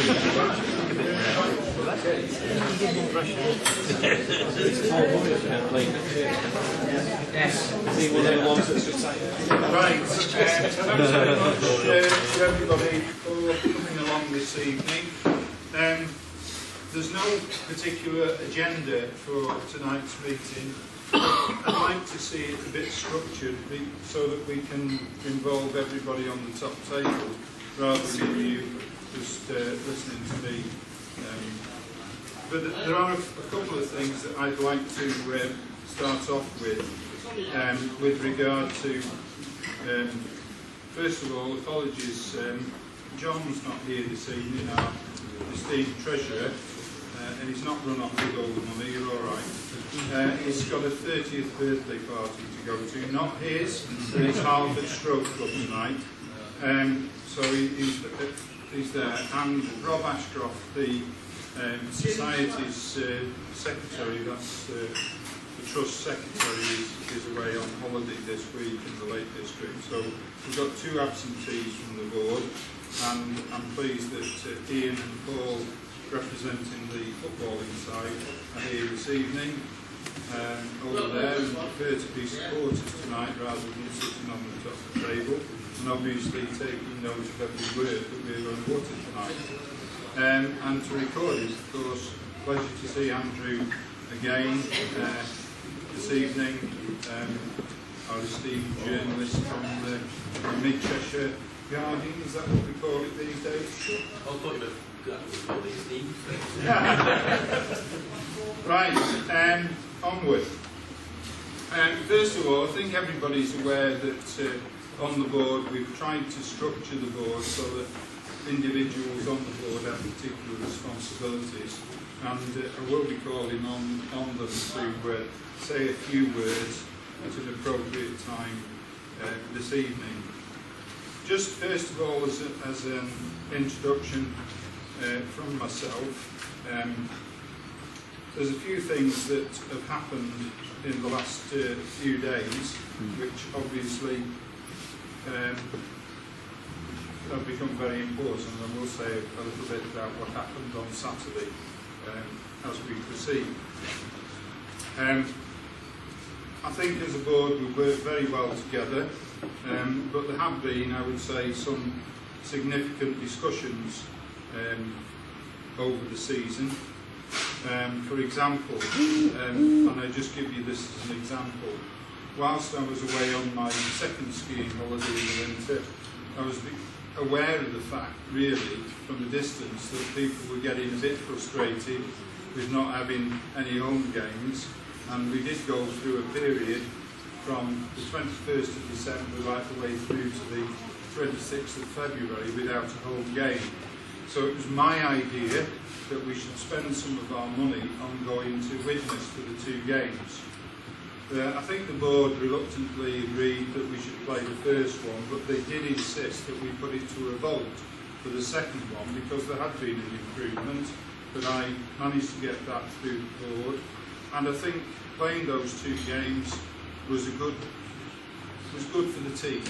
Right, thanks very much to everybody for coming along this evening. There's no particular agenda for tonight's meeting. I'd like to see it a bit structured so that we can involve everybody on the top table rather than you just listening to me. But there are a couple of things that I'd like to start off with regard to, first of all, apologies, John's not here this evening, our esteemed treasurer, and he's not run off with all the money, you're all right. He's got a 30th birthday party to go to, not his, but it's Harvard Stroke Club tonight. So he's there, and Rob Ashcroft, the Society's secretary, that's the Trust secretary, is away on holiday this week in the Lake District. So we've got two absentees from the board, and I'm pleased that Ian and Paul, representing the footballing side, are here this evening over there, and prefer to be supporters tonight rather than sitting on the top of the table, and obviously taking note of every word that we're going to utter tonight. And to record it, of course, pleasure to see Andrew again this evening, our esteemed journalist from the Mid-Cheshire Guardian, is that what we call it these days? I thought you meant esteemed. Right, onward. First of all, I think everybody's aware that on the board we've tried to structure the board so that individuals on the board have particular responsibilities, and I will be calling on them to say a few words at an appropriate time this evening. Just first of all, as an introduction from myself, there's a few things that have happened in the last few days, which obviously have become very important, and we'll say a little bit about what happened on Saturday as we proceed. I think as a board we work very well together, but there have been, I would say, some significant discussions over the season. For example, and I just give you this as an example, whilst I was away on my second skiing holiday in the winter, I was aware of the fact, really, from a distance, that people were getting a bit frustrated with not having any home games, and we did go through a period from the 21st of December right the way through to the 26th of February without a home game. So it was my idea that we should spend some of our money on going to Widnes for the two games. I think the board reluctantly agreed that we should play the first one, but they did insist that we put it to a vote for the second one because there had been an improvement, but I managed to get that through the board. And I think playing those two games was good for the team,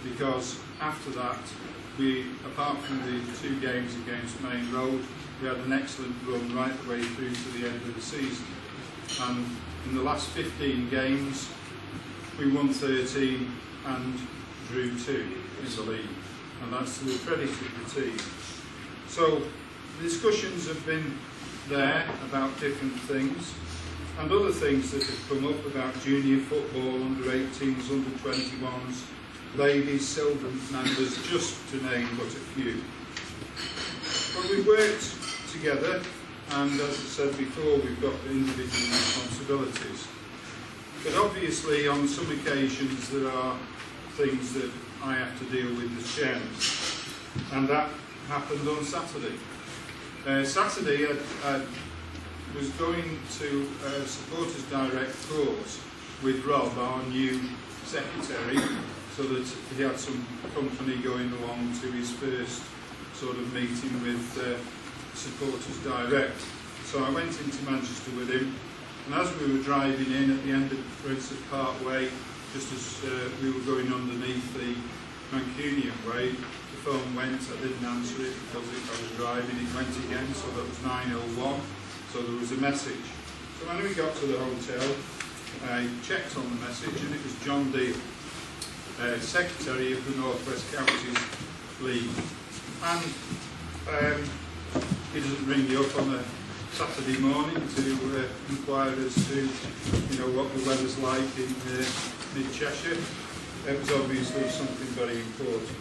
because after that, we, apart from the two games against Main Road, we had an excellent run right the way through to the end of the season. And in the last 15 games, we won 13 and drew 2 in the league, and that's to the credit of the team. So the discussions have been there about different things, and other things that have come up about junior football, under 18s, under 21s, ladies, silver members, just to name but a few. But we've worked together, and as I said before, we've got individual responsibilities. But obviously on some occasions there are things that I have to deal with as chairman, and that happened on Saturday. Saturday I was going to a Supporters Direct course with Rob, our new secretary, so that he had some company going along to his first sort of meeting with Supporters Direct. So I went into Manchester with him, and as we were driving in at the end of Princess Parkway, just as we were going underneath the Mancunian way, the phone went, I didn't answer it because I was driving, it went again, so that was 9:01, so there was a message. So when we got to the hotel, I checked on the message and it was John Deal, Secretary of the Northwest Counties League. And he doesn't ring you up on a Saturday morning to inquire as to, what the weather's like in mid-Cheshire. It was obviously something very important.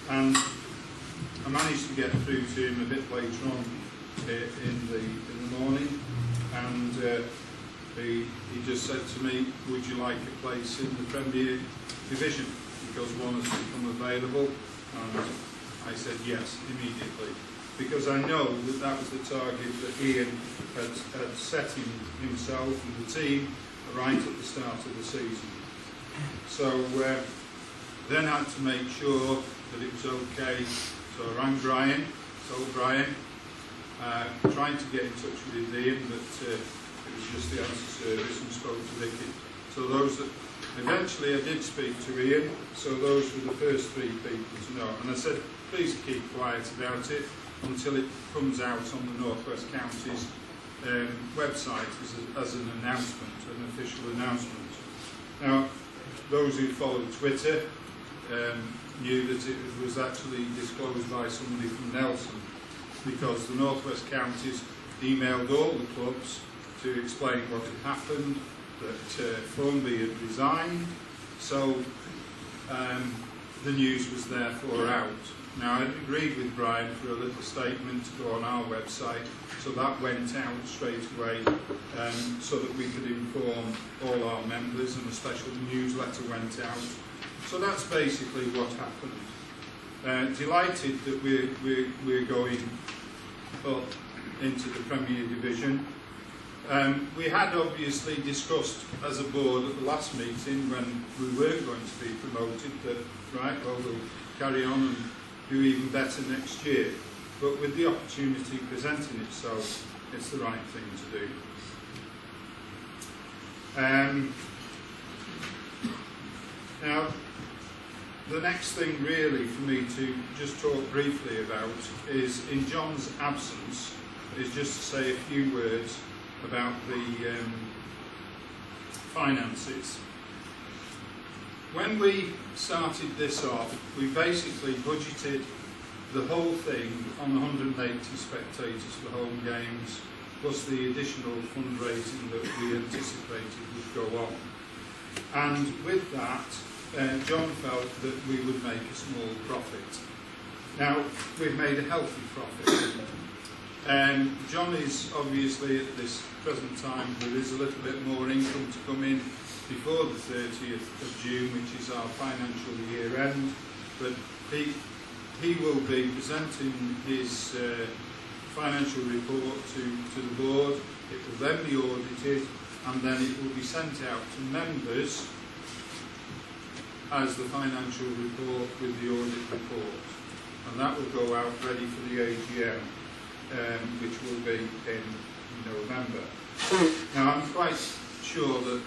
And I managed to get through to him a bit later on in the morning, and he just said to me, would you like a place in the Premier Division, because one has become available? And I said yes, immediately, because I know that that was the target that Ian had set himself and the team right at the start of the season. So then I had to make sure that it was okay. So I rang Brian, told Brian, trying to get in touch with Ian, but it was just the answer service, and spoke to Vicky. So those that eventually I did speak to Ian, so those were the first three people to know. And I said, please keep quiet about it until it comes out on the Northwest Counties website as an announcement, an official announcement. Now, those who followed Twitter knew that it was actually disclosed by somebody from Nelson, because the Northwest Counties emailed all the clubs to explain what had happened, that Formby had resigned, so the news was therefore out. Now, I'd agreed with Brian for a little statement to go on our website, so that went out straight away, so that we could inform all our members, and a special newsletter went out. So that's basically what happened. Delighted that we're going up into the Premier Division. We had obviously discussed as a board at the last meeting, when we were going to be promoted, that we'll carry on and do even better next year. But with the opportunity presenting itself, it's the right thing to do. Now, the next thing really for me to just talk briefly about is, in John's absence, is just to say a few words about the finances. When we started this off, we basically budgeted the whole thing on 180 spectators for home games, plus the additional fundraising that we anticipated would go on. And with that, John felt that we would make a small profit. Now, we've made a healthy profit. John is obviously at this present time, there is a little bit more income to come in before the 30th of June, which is our financial year end, but he will be presenting his financial report to the board. It will then be audited, and then it will be sent out to members as the financial report with the audit report, and that will go out ready for the AGM, which will be in November. Now, I'm quite sure that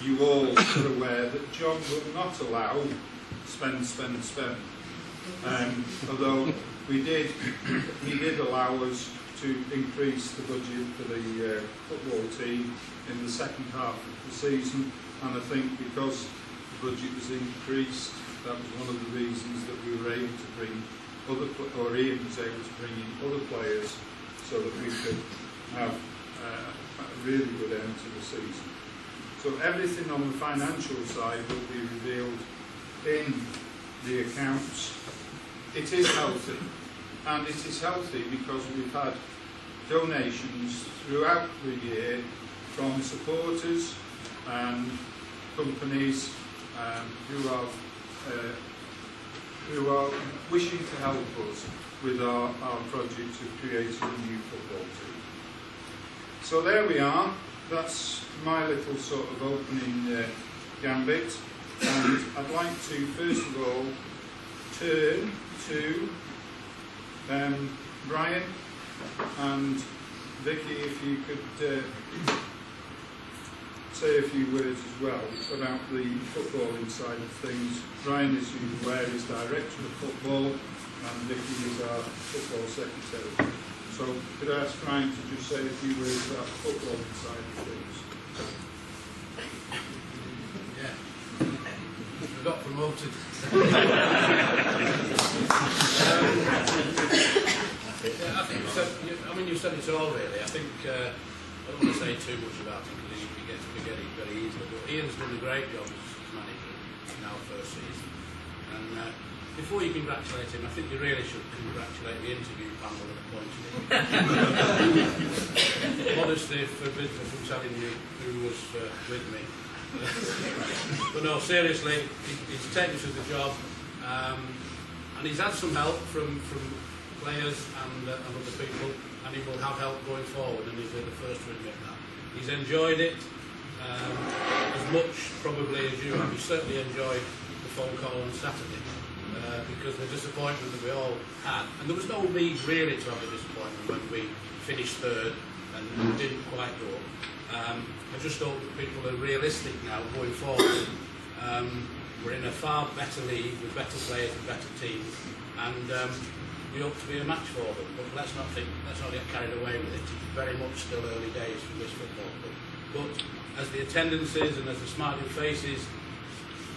you all are aware that John will not allow spend. Although he did allow us to increase the budget for the football team in the second half of the season, and I think because the budget was increased, that was one of the reasons that we were able to bring Ian was able to bring in other players, so that we could have a really good end to the season. So everything on the financial side will be revealed in the accounts. It is healthy, and it is healthy because we've had donations throughout the year from supporters and companies who are wishing to help us with our project of creating a new football team. So there we are. That's my little sort of opening gambit, and I'd like to first of all turn to Brian and Vicky, if you could say a few words as well about the footballing side of things. Ryan, as you aware, is Director of Football, and Vicky is our Football Secretary. So could I ask Ryan to just say a few words about the footballing side of things? Yeah. We got promoted. Yeah, I think you said it all really. I think I don't want to say too much about it because he gets spaghetti very easily. But Ian's done a great job as manager in our first season. And before you congratulate him, I think you really should congratulate the interview panel that appointed him. Modesty forbid me from telling you who was with me. But no, seriously, he's taken to the job, and he's had some help from players and other people, and he will have help going forward, and he's the first to admit that. He's enjoyed it as much probably as you have. He certainly enjoyed the phone call on Saturday because the disappointment that we all had, and there was no need really to have a disappointment when we finished third and didn't quite go up. I just hope that people are realistic now going forward. We're in a far better league with better players and better teams, and we hope to be a match for them. But let's not get carried away with it. It's very much still early days for this football club. But as the attendances and as the smiling faces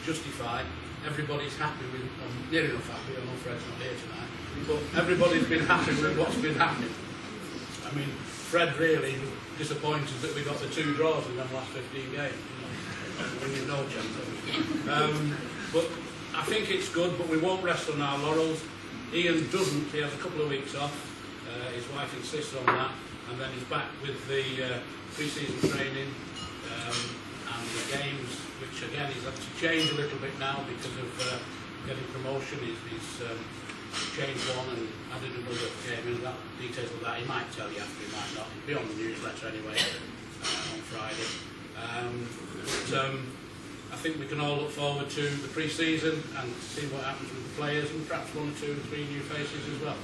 justify, everybody's happy with, near enough happy. I know Fred's not here tonight, but everybody's been happy with what's been happening. I mean, Fred really was disappointed that we got the 2 draws in the last 15 games. We need no chance, obviously. But I think it's good, but we won't rest on our laurels. Ian doesn't. He has a couple of weeks off. His wife insists on that, and then he's back with the pre-season training and the games, which again he's had to change a little bit now because of getting promotion. He's changed one and added another game in. That details of that he might tell you after, he might not. It'll be on the newsletter anyway on Friday. I think we can all look forward to the pre-season and see what happens with the players, and perhaps 1, 2, 3 new faces as well.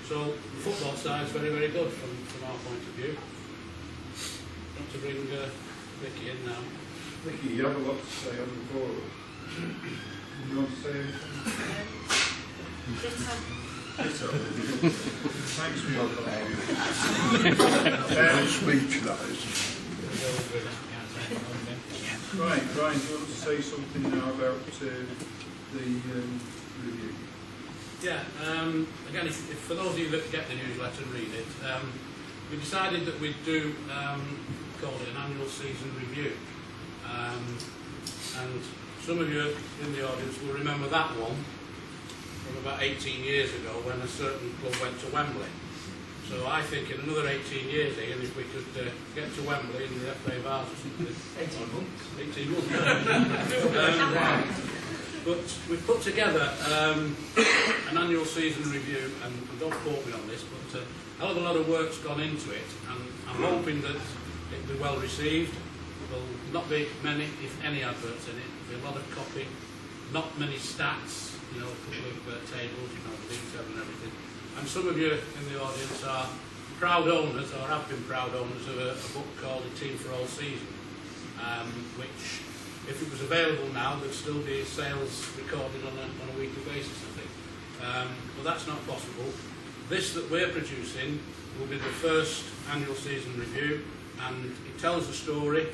So the football side is very, very good from our point of view. Want to bring Vicky in now. Vicky, you have a lot to say on the board. You want to say anything? Thanks for your speech, that is. Right, Brian, do you want to say something now about the review? Yeah, again, for those of you that get the newsletter and read it, we decided that we'd do, call it an annual season review. And some of you in the audience will remember that one from about 18 years ago when a certain club went to Wembley. So I think in another 18 years, Ian, if we could get to Wembley in the FA Vars or something. 18 months. 18 months. But we've put together an annual season review, and don't quote me on this, but a hell of a lot of work's gone into it, and I'm hoping that it'll be well received. There'll not be many, if any, adverts in it. There'll be a lot of copy, not many stats, a couple of tables, the detail and everything. And some of you in the audience are proud owners, or have been proud owners, of a book called A Team for All Season, which, if it was available now, there'd still be sales recorded on a weekly basis, I think. But that's not possible. This that we're producing will be the first annual season review, and it tells the story.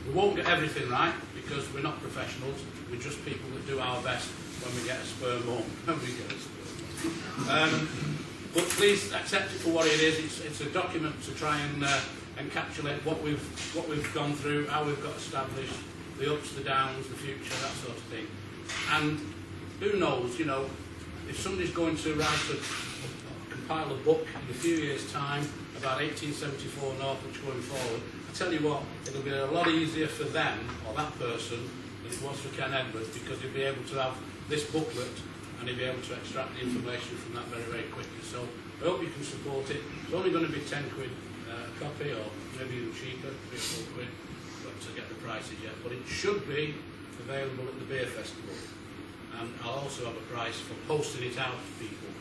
We won't get everything right, because we're not professionals. We're just people that do our best when we get a sperm home. But please accept it for what it is. It's a document to try and encapsulate what we've gone through, how we've got established, the ups, the downs, the future, that sort of thing. And who knows, if somebody's going to compile a book in a few years' time about 1874 Northwich going forward, I tell you what, it'll be a lot easier for them, or that person, than it was for Ken Edwards, because he'll be able to have this booklet and he'll be able to extract the information from that very, very quickly. So I hope you can support it. It's only going to be 10 quid a copy, or maybe even cheaper, 3 or 4 quid, but to get the prices yet. But it should be available at the beer festival. And I'll also have a price for posting it out to people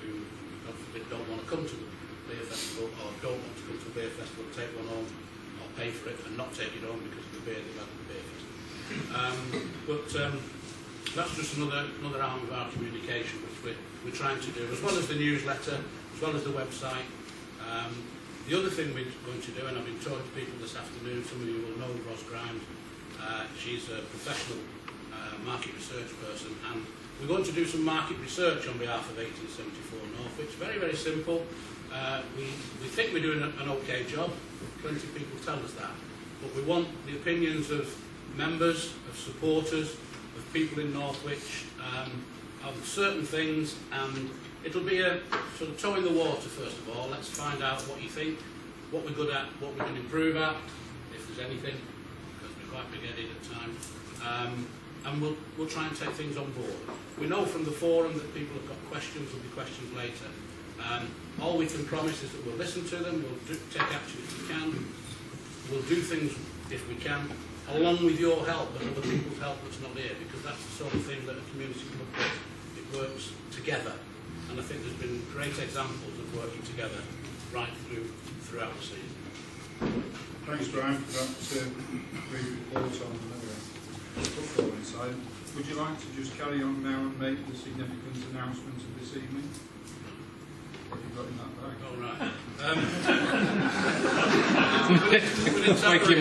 who, God forbid, don't want to come to the beer festival, or don't want to come to the beer festival, take one home, or pay for it and not take it home because of the beer they've had at the beer fest. That's just another arm of our communication which we're trying to do, as well as the newsletter, as well as the website. The other thing we're going to do, and I've been talking to people this afternoon, some of you will know Ros Grimes, she's a professional market research person, and we're going to do some market research on behalf of 1874 Northwich. Very, very simple. We think we're doing an okay job. Plenty of people tell us that. But we want the opinions of members, of supporters, of people in Northwich, of certain things, and it'll be a sort of toe in the water first of all. Let's find out what you think, what we're good at, what we can improve at, if there's anything, because we're quite big-headed at times. And we'll try and take things on board. We know from the forum that people have got questions, there'll be questions later. All we can promise is that we'll listen to them, we'll take action if we can, we'll do things if we can, along with your help and other people's help that's not here, because that's the sort of thing that a community club does. It works together, and I think there's been great examples of working together right throughout the season. Thanks, Brian, for that brief report on football inside. Would you like to just carry on now and make the significant announcements of this evening? What have you got in that bag? All right. Thank you.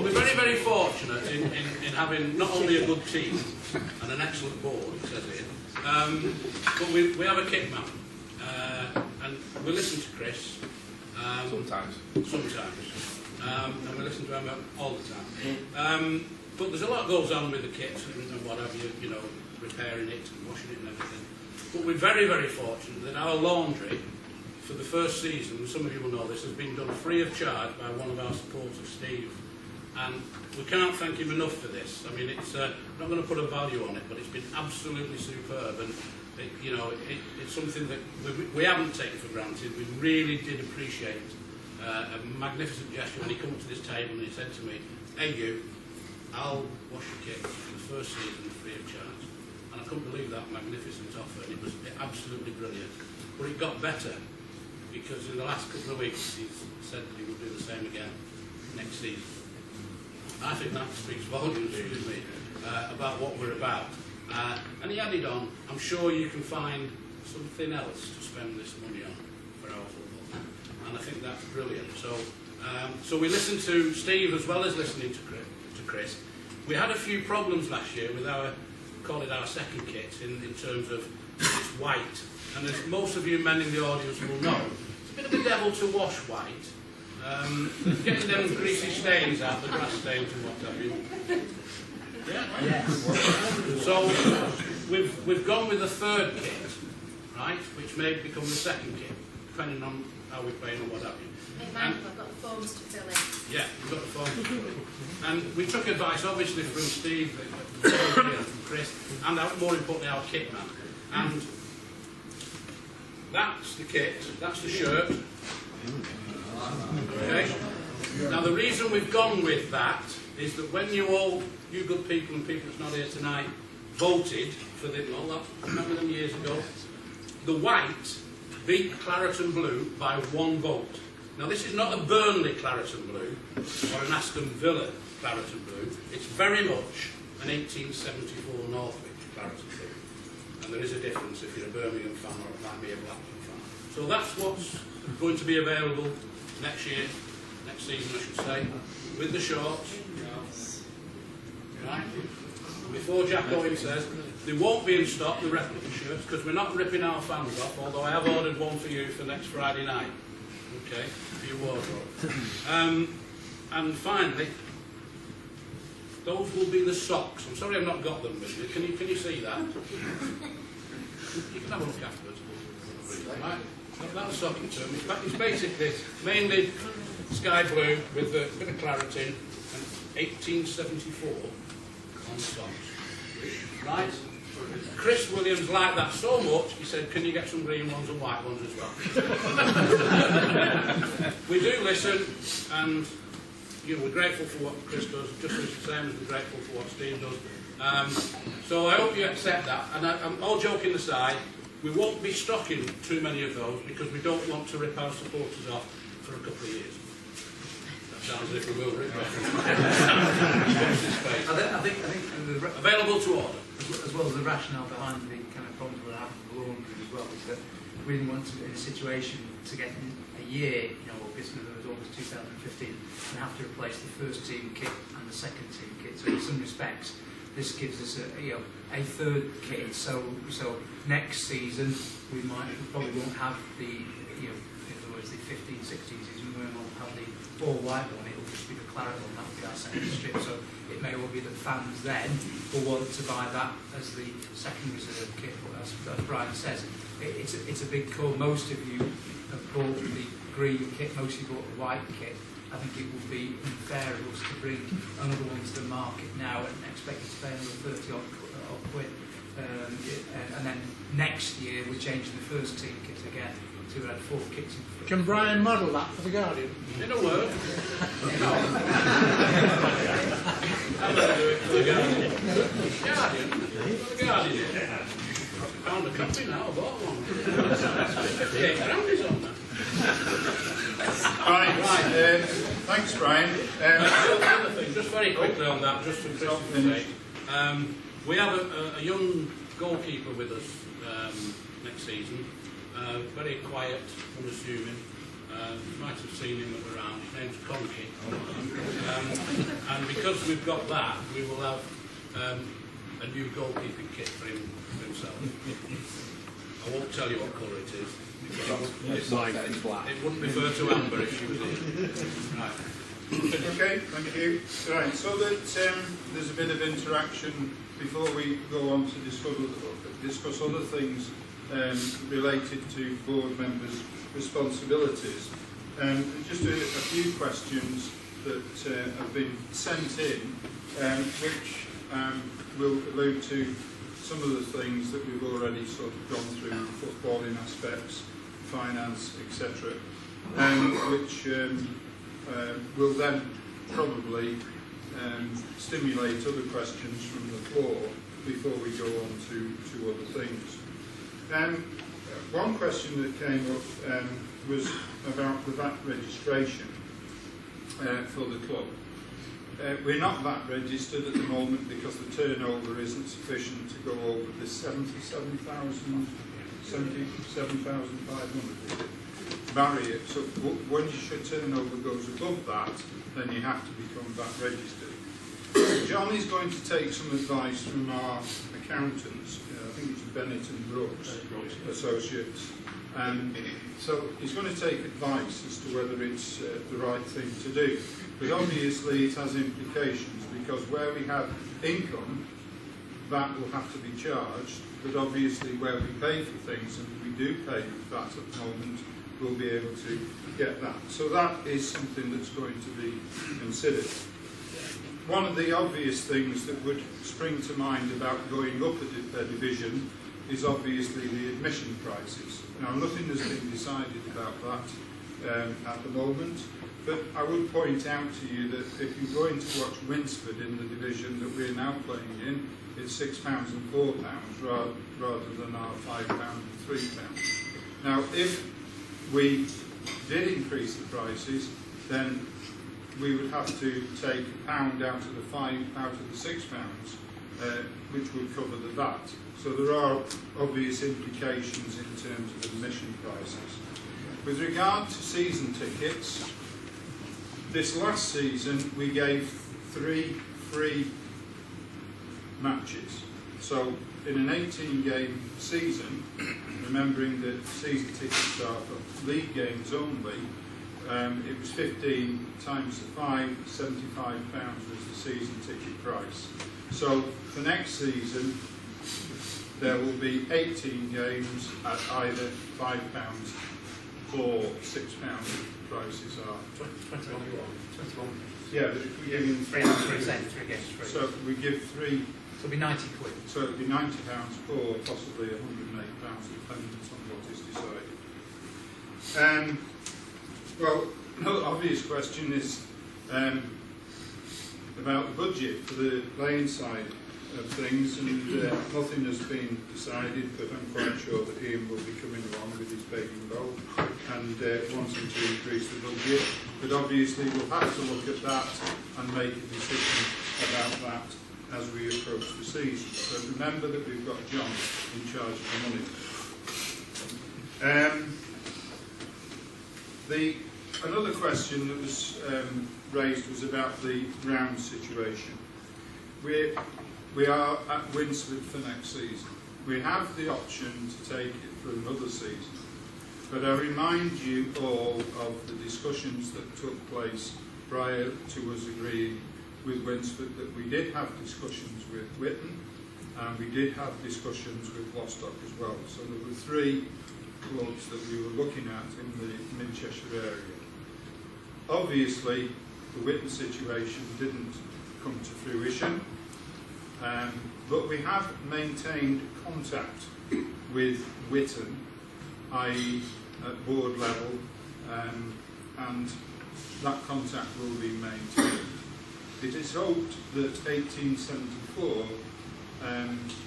We're very fortunate in having not only a good team and an excellent board, it says here, but we have a kit man, and we listen to Chris. Sometimes. And we listen to him all the time. But there's a lot goes on with the kit and what have you, know, repairing it and washing it and everything. But we're very, very fortunate that our laundry, for the first season, some of you will know this, has been done free of charge by one of our supporters, Steve. And we can't thank him enough for this. I mean, it's I'm not going to put a value on it, but it's been absolutely superb. And it's something that we haven't taken for granted. We really did appreciate a magnificent gesture when he came to this table and he said to me, "Hey you, I'll wash your kit for the first season free of charge." And I couldn't believe that magnificent offer, and it was absolutely brilliant. But it got better, because in the last couple of weeks he's said that he will do the same again next season. I think that speaks volumes, about what we're about. And he added on, "I'm sure you can find something else to spend this money on for our football." And I think that's brilliant. So we listened to Steve as well as listening to Chris. We had a few problems last year with call it our second kit, in terms of it's white. And as most of you men in the audience will know, it's a bit of a devil to wash white. Getting them greasy stains out, the grass stains and what have you. Yeah? Yes. So we've gone with the third kit, right, which may become the second kit, depending on how we're playing and what have you. I've got the forms to fill in. Yeah, we've got the forms to fill in. And we took advice, obviously, from Steve, from Chris, and more importantly, our kit man. And that's the kit, that's the shirt. Okay. Now, the reason we've gone with that is that when you good people and people that's not here tonight, voted for remember them years ago, the white beat Claret and Blue by 1 vote. Now, this is not a Burnley Claret and Blue or an Aston Villa Claret and Blue. It's very much an 1874 Northwich Claret and Blue. And there is a difference if you're a Birmingham fan or it might be a Blackburn fan. So that's what's going to be available next season, I should say, with the shorts. Right? Before Jack Owen says, they won't be in stock, the replica shirts, because we're not ripping our fans off, although I have ordered one for you for next Friday night. Okay, for your wardrobe. And finally, those will be the socks. I'm sorry I've not got them with me. Can you see that? You can have a look afterwards. Right? That's socking term. It's basically mainly sky blue with a bit of claret in and 1874 on socks. Right? Chris Williams liked that so much, he said, "Can you get some green ones and white ones as well?" We do listen, and we're grateful for what Chris does, just as the same as we're grateful for what Steve does. So I hope you accept that. And I'm all joking aside, we won't be stocking too many of those because we don't want to rip our supporters off for a couple of years. That sounds as if we will, Rick. I think Available to order. as well as the rationale behind the kind of problems we're having with laundry as well, is that we didn't want to be in a situation to get in a year, August 2015, and have to replace the first team kit and the second team kit. So in some respects, this gives us a third kit. So next season we probably won't have the in other words the 15-16 season we won't have the all white one. It will just be the claret one. That will be our second strip. So it may well be that fans then will want to buy that as the second reserve kit. But as Brian says, it's a big call. Most of you have bought the green kit. Most of you bought the white kit. I think it would be unfair of us to bring another one to the market now and expect it to pay another 30 odd quid. And then next year we're changing the first team kit again to add 4 kits. Can Brian model that for the Guardian? In a word. I'm going to do it for the Guardian. Guardian? For the Guardian? I found a copy now, I bought one. 58 pounds is on that. Right. Thanks, Brian. Another thing, just very quickly on that, just for Christmas' sake. We have a young goalkeeper with us next season. Very quiet, unassuming. You might have seen him around. His name's Conky. And because we've got that, we will have a new goalkeeping kit for himself. I won't tell you what colour it is. It wouldn't refer to Amber if she was here. Right. Okay, thank you. Right, so that there's a bit of interaction before we go on to discuss other things related to board members' responsibilities. Just a few questions that have been sent in, which will allude to some of the things that we've already sort of gone through, footballing aspects, finance, etc., which will then probably stimulate other questions from the floor before we go on to other things. One question that came up was about the VAT registration for the club. We're not VAT registered at the moment because the turnover isn't sufficient to go over the 77,500 barrier. So once your turnover goes above that, then you have to become VAT registered. John is going to take some advice from our accountants. I think it's Bennett and Brooks Associates. So he's going to take advice as to whether it's the right thing to do. But obviously it has implications, because where we have income, that will have to be charged, but obviously where we pay for things, and we do pay that at the moment, we'll be able to get that. So that is something that's going to be considered. One of the obvious things that would spring to mind about going up a division is obviously the admission prices. Now, nothing has been decided about that at the moment, but I would point out to you that if you're going to watch Winsford in the division that we're now playing in, it's £6 and £4 rather than our £5 and £3. Now, if we did increase the prices, then we would have to take £1 out of the £6, which would cover the VAT. So there are obvious implications in terms of admission prices. With regard to season tickets, this last season we gave 3 free matches. So in an 18-game season, remembering that season tickets are for league games only, it was 15 times the 5, £75 was the season ticket price. So for next season, there will be 18 games at either £5 or £6 prices are. 21. Yeah, but if we give him Three games free. so we give 3, So it'll be 90 quid. so it'll be £90 or possibly £108, depending on what is decided. Well, another obvious question is about the budget for the playing side of things, and nothing has been decided, but I'm quite sure that Ian will be coming along with his baby bowl, and wanting to increase the budget, but obviously we'll have to look at that and make a decision about that as we approach the season. But remember that we've got John in charge of the money. Another question that was raised was about the ground situation. We are at Winsford for next season. We have the option to take it for another season, but I remind you all of the discussions that took place prior to us agreeing with Winsford that we did have discussions with Whitton and we did have discussions with Lostock as well. So there were 3 clubs that we were looking at in the Mid-Cheshire area. Obviously, the Whitton situation didn't come to fruition, but we have maintained contact with Whitton, i.e. at board level, and that contact will be maintained. It is hoped that 1874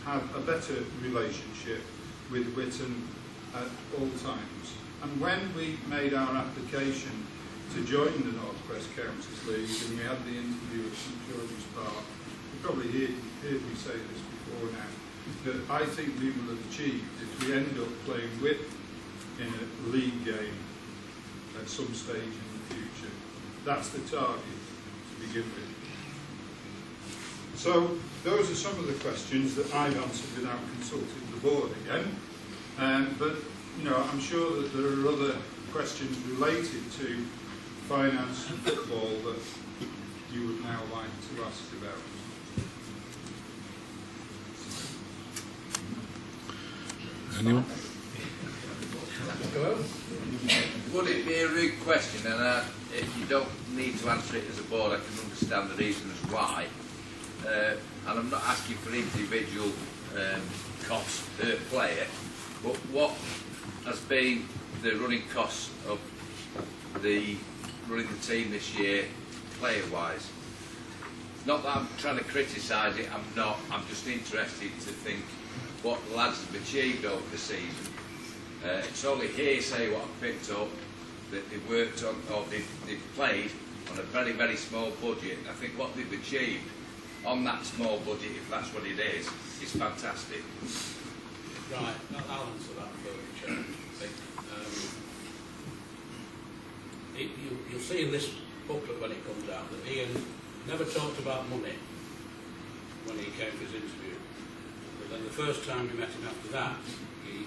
have a better relationship with Whitton at all times. And when we made our application to join the Northwest Counties League and we had the interview at St George's Park, you probably heard me say this before now, that I think we will have achieved if we end up playing Whitton in a league game at some stage in the future. That's the target to begin with. So those are some of the questions that I've answered without consulting the board again. But you know, I'm sure that there are other questions related to finance and football that you would now like to ask about. Anyone? Would it be a rude question, and if you don't need to answer it as a board, I can understand the reasons why. And I'm not asking for individual costs per player, but what has been the running costs of running the team this year, player-wise? Not that I'm trying to criticise it, I'm not. I'm just interested to think what the lads have achieved over the season. It's only hearsay what I've picked up that they've worked on, or they've played on a very, very small budget. I think what they've achieved on that small budget, if that's what it is fantastic. Right, I'll answer that for you, Chair. You'll see in this booklet when it comes out that Ian never talked about money when he came for his interview. But then the first time we met him after that, he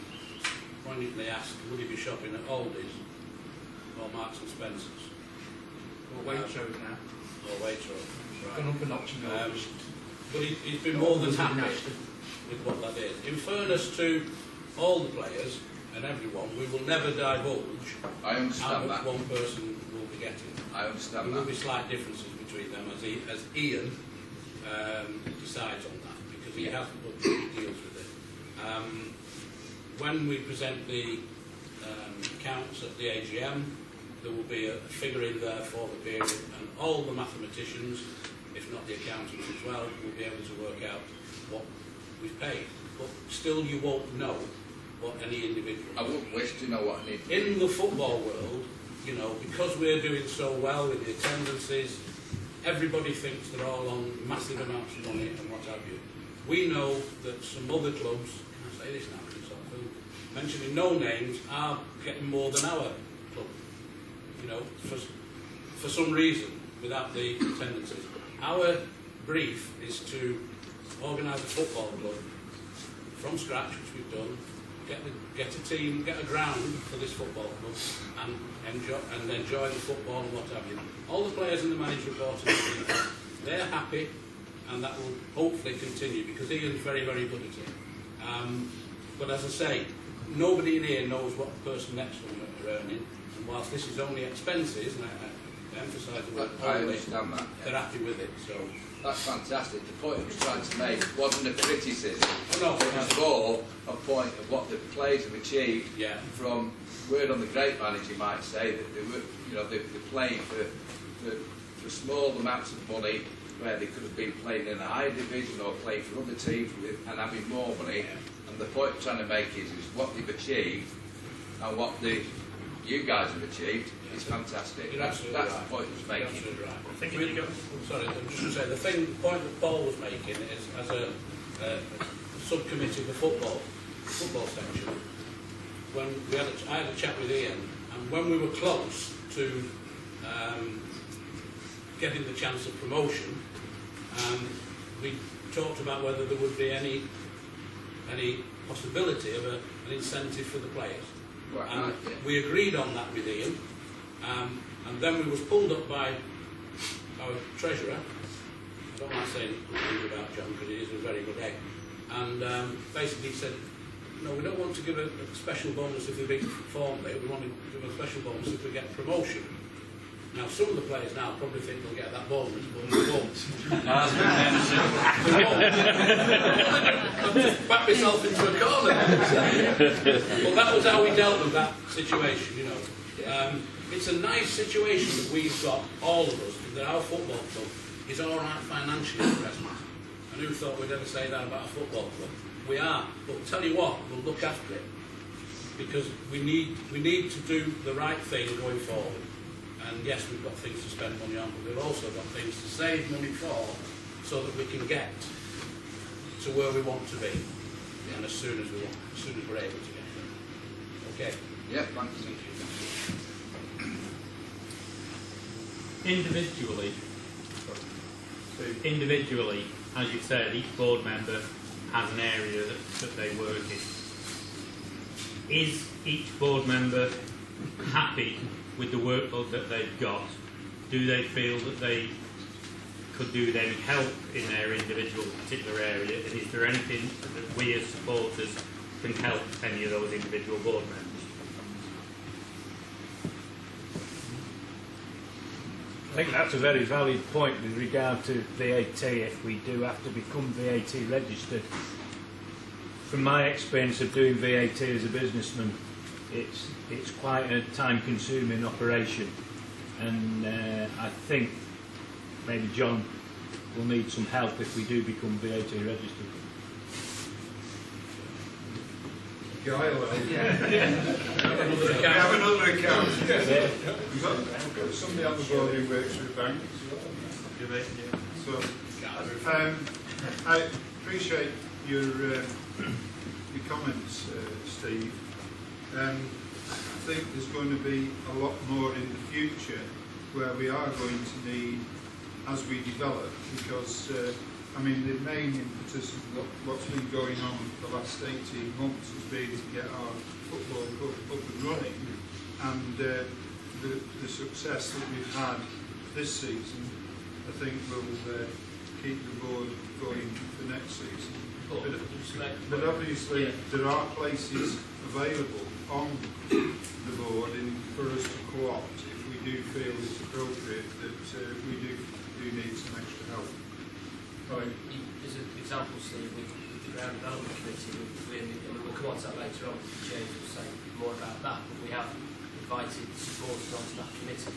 poignantly asked, would he be shopping at Aldi's or Marks and Spencer's? Or Waitrose now. Or Waitrose, right. Gone up a notch in the but he's been more than happy with what that is. In fairness to all the players and everyone, we will never divulge I understand how much that. one person will be getting. I understand There that. will be slight differences between them as Ian decides on that, because he has deals with it. When we present the accounts at the AGM, there will be a figure in there for the period, and all the mathematicians, if not the accountants as well, will be able to work out what we've paid. But still, you won't know what any individual. I wouldn't wish to know what I need. In the football world, you know, because we're doing so well with the attendances, everybody thinks they're all on massive amounts of money and what have you. We know that some other clubs, can I say this now, because I'm mentioning no names, are getting more than our club. You know, for some reason, without the attendances. Our brief is to organise a football club from scratch, which we've done, get a team, get a ground for this football club, and enjoy the football and what have you. All the players in the manager report, they're happy, and that will hopefully continue, because Ian's very, very good at it. But as I say, nobody in here knows what the person next to them are earning, and whilst this is only expenses, and I emphasise the word I only, understand that. they're happy with it. So That's fantastic. The point I was trying to make wasn't a criticism. no, It was more a point of what the players have achieved yeah, from word on the grapevine, as you might say, that they were, you know, they're playing for small amounts of money where they could have been playing in a higher division or playing for other teams and having more money. And the point I'm trying to make is what they've achieved and what the you guys have achieved is fantastic. You're That's absolutely the right. point I was You're making. absolutely right. I think Sorry, I'm just going to say, the point that Paul was making is, as a subcommittee of the football section, when I had a chat with Ian, and when we were close to getting the chance of promotion, we talked about whether there would be any possibility of an incentive for the players. Right, And right, yeah. we agreed on that with Ian, and then we was pulled up by our treasurer. I don't like saying things about John because he is a very good egg, and basically he said, no, we don't want to give a special bonus if we perform there, we want to give a special bonus if we get promotion. Now, some of the players now probably think they'll get that bonus, but they won't. They won't. I've just backed myself into a corner. Well, that was how we dealt with that situation, you know. It's a nice situation that we've got, all of us, that our football club is all right financially at present. And who thought we'd ever say that about a football club? We are. But tell you what, we'll look after it. Because we need to do the right thing going forward. And yes, we've got things to spend money on, but we've also got things to save money for, so that we can get to where we want to be, and as soon as we're able to get there. Okay. Yeah, thanks. Thank you. Individually, as you said, each board member has an area that they work in. Is each board member happy with the workload that they've got? Do they feel that they could do with any help in their individual particular area? And is there anything that we as supporters can help any of those individual board members? I think that's a very valid point with regard to VAT if we do have to become VAT registered. From my experience of doing VAT as a businessman, it's quite a time-consuming operation, and I think maybe John will need some help if we do become VAT registered. Guile, we have another account. Yeah. We've got somebody on the board who works with banks. So, I appreciate your comments, Steve. I think there's going to be a lot more in the future where we are going to need, as we develop, because I mean, the main impetus of what's been going on for the last 18 months has been to get our football club up and running, and the success that we've had this season, I think will keep the board going for next season. But obviously there are places available on the board for us to co-opt if we do feel it's appropriate that we do need some extra help. As an example, Steve, with the Ground Development Committee, we'll come on to that later on, James will say more about that, but we have invited supporters onto that committee,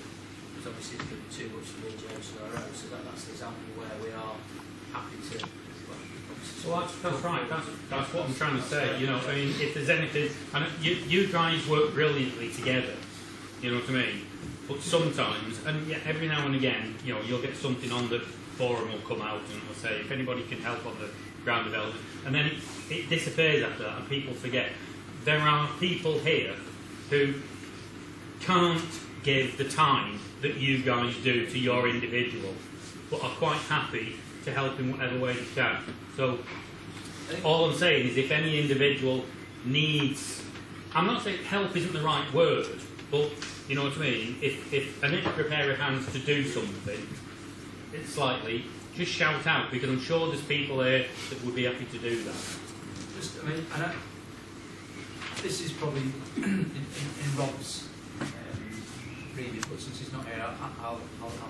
because obviously it's been too much for me and James on our own, so that's an example where we are happy to... Well, that's right. That's what I'm trying to say. You know, I mean, if there's anything, and you guys work brilliantly together. You know what I mean? But sometimes, and yeah, every now and again, you know, you'll get something on the forum will come out and will say if anybody can help on the ground development, and then it disappears after that, and people forget. There are people here who can't give the time that you guys do to your individual, but are quite happy to help in whatever way they can. So all I'm saying is if any individual needs, I'm not saying help isn't the right word, but you know what I mean, if an extra pair of hands to do something, it's slightly, just shout out, because I'm sure there's people here that would be happy to do that. Just, I mean, this is probably in Rob's remit, but since he's not here, I'll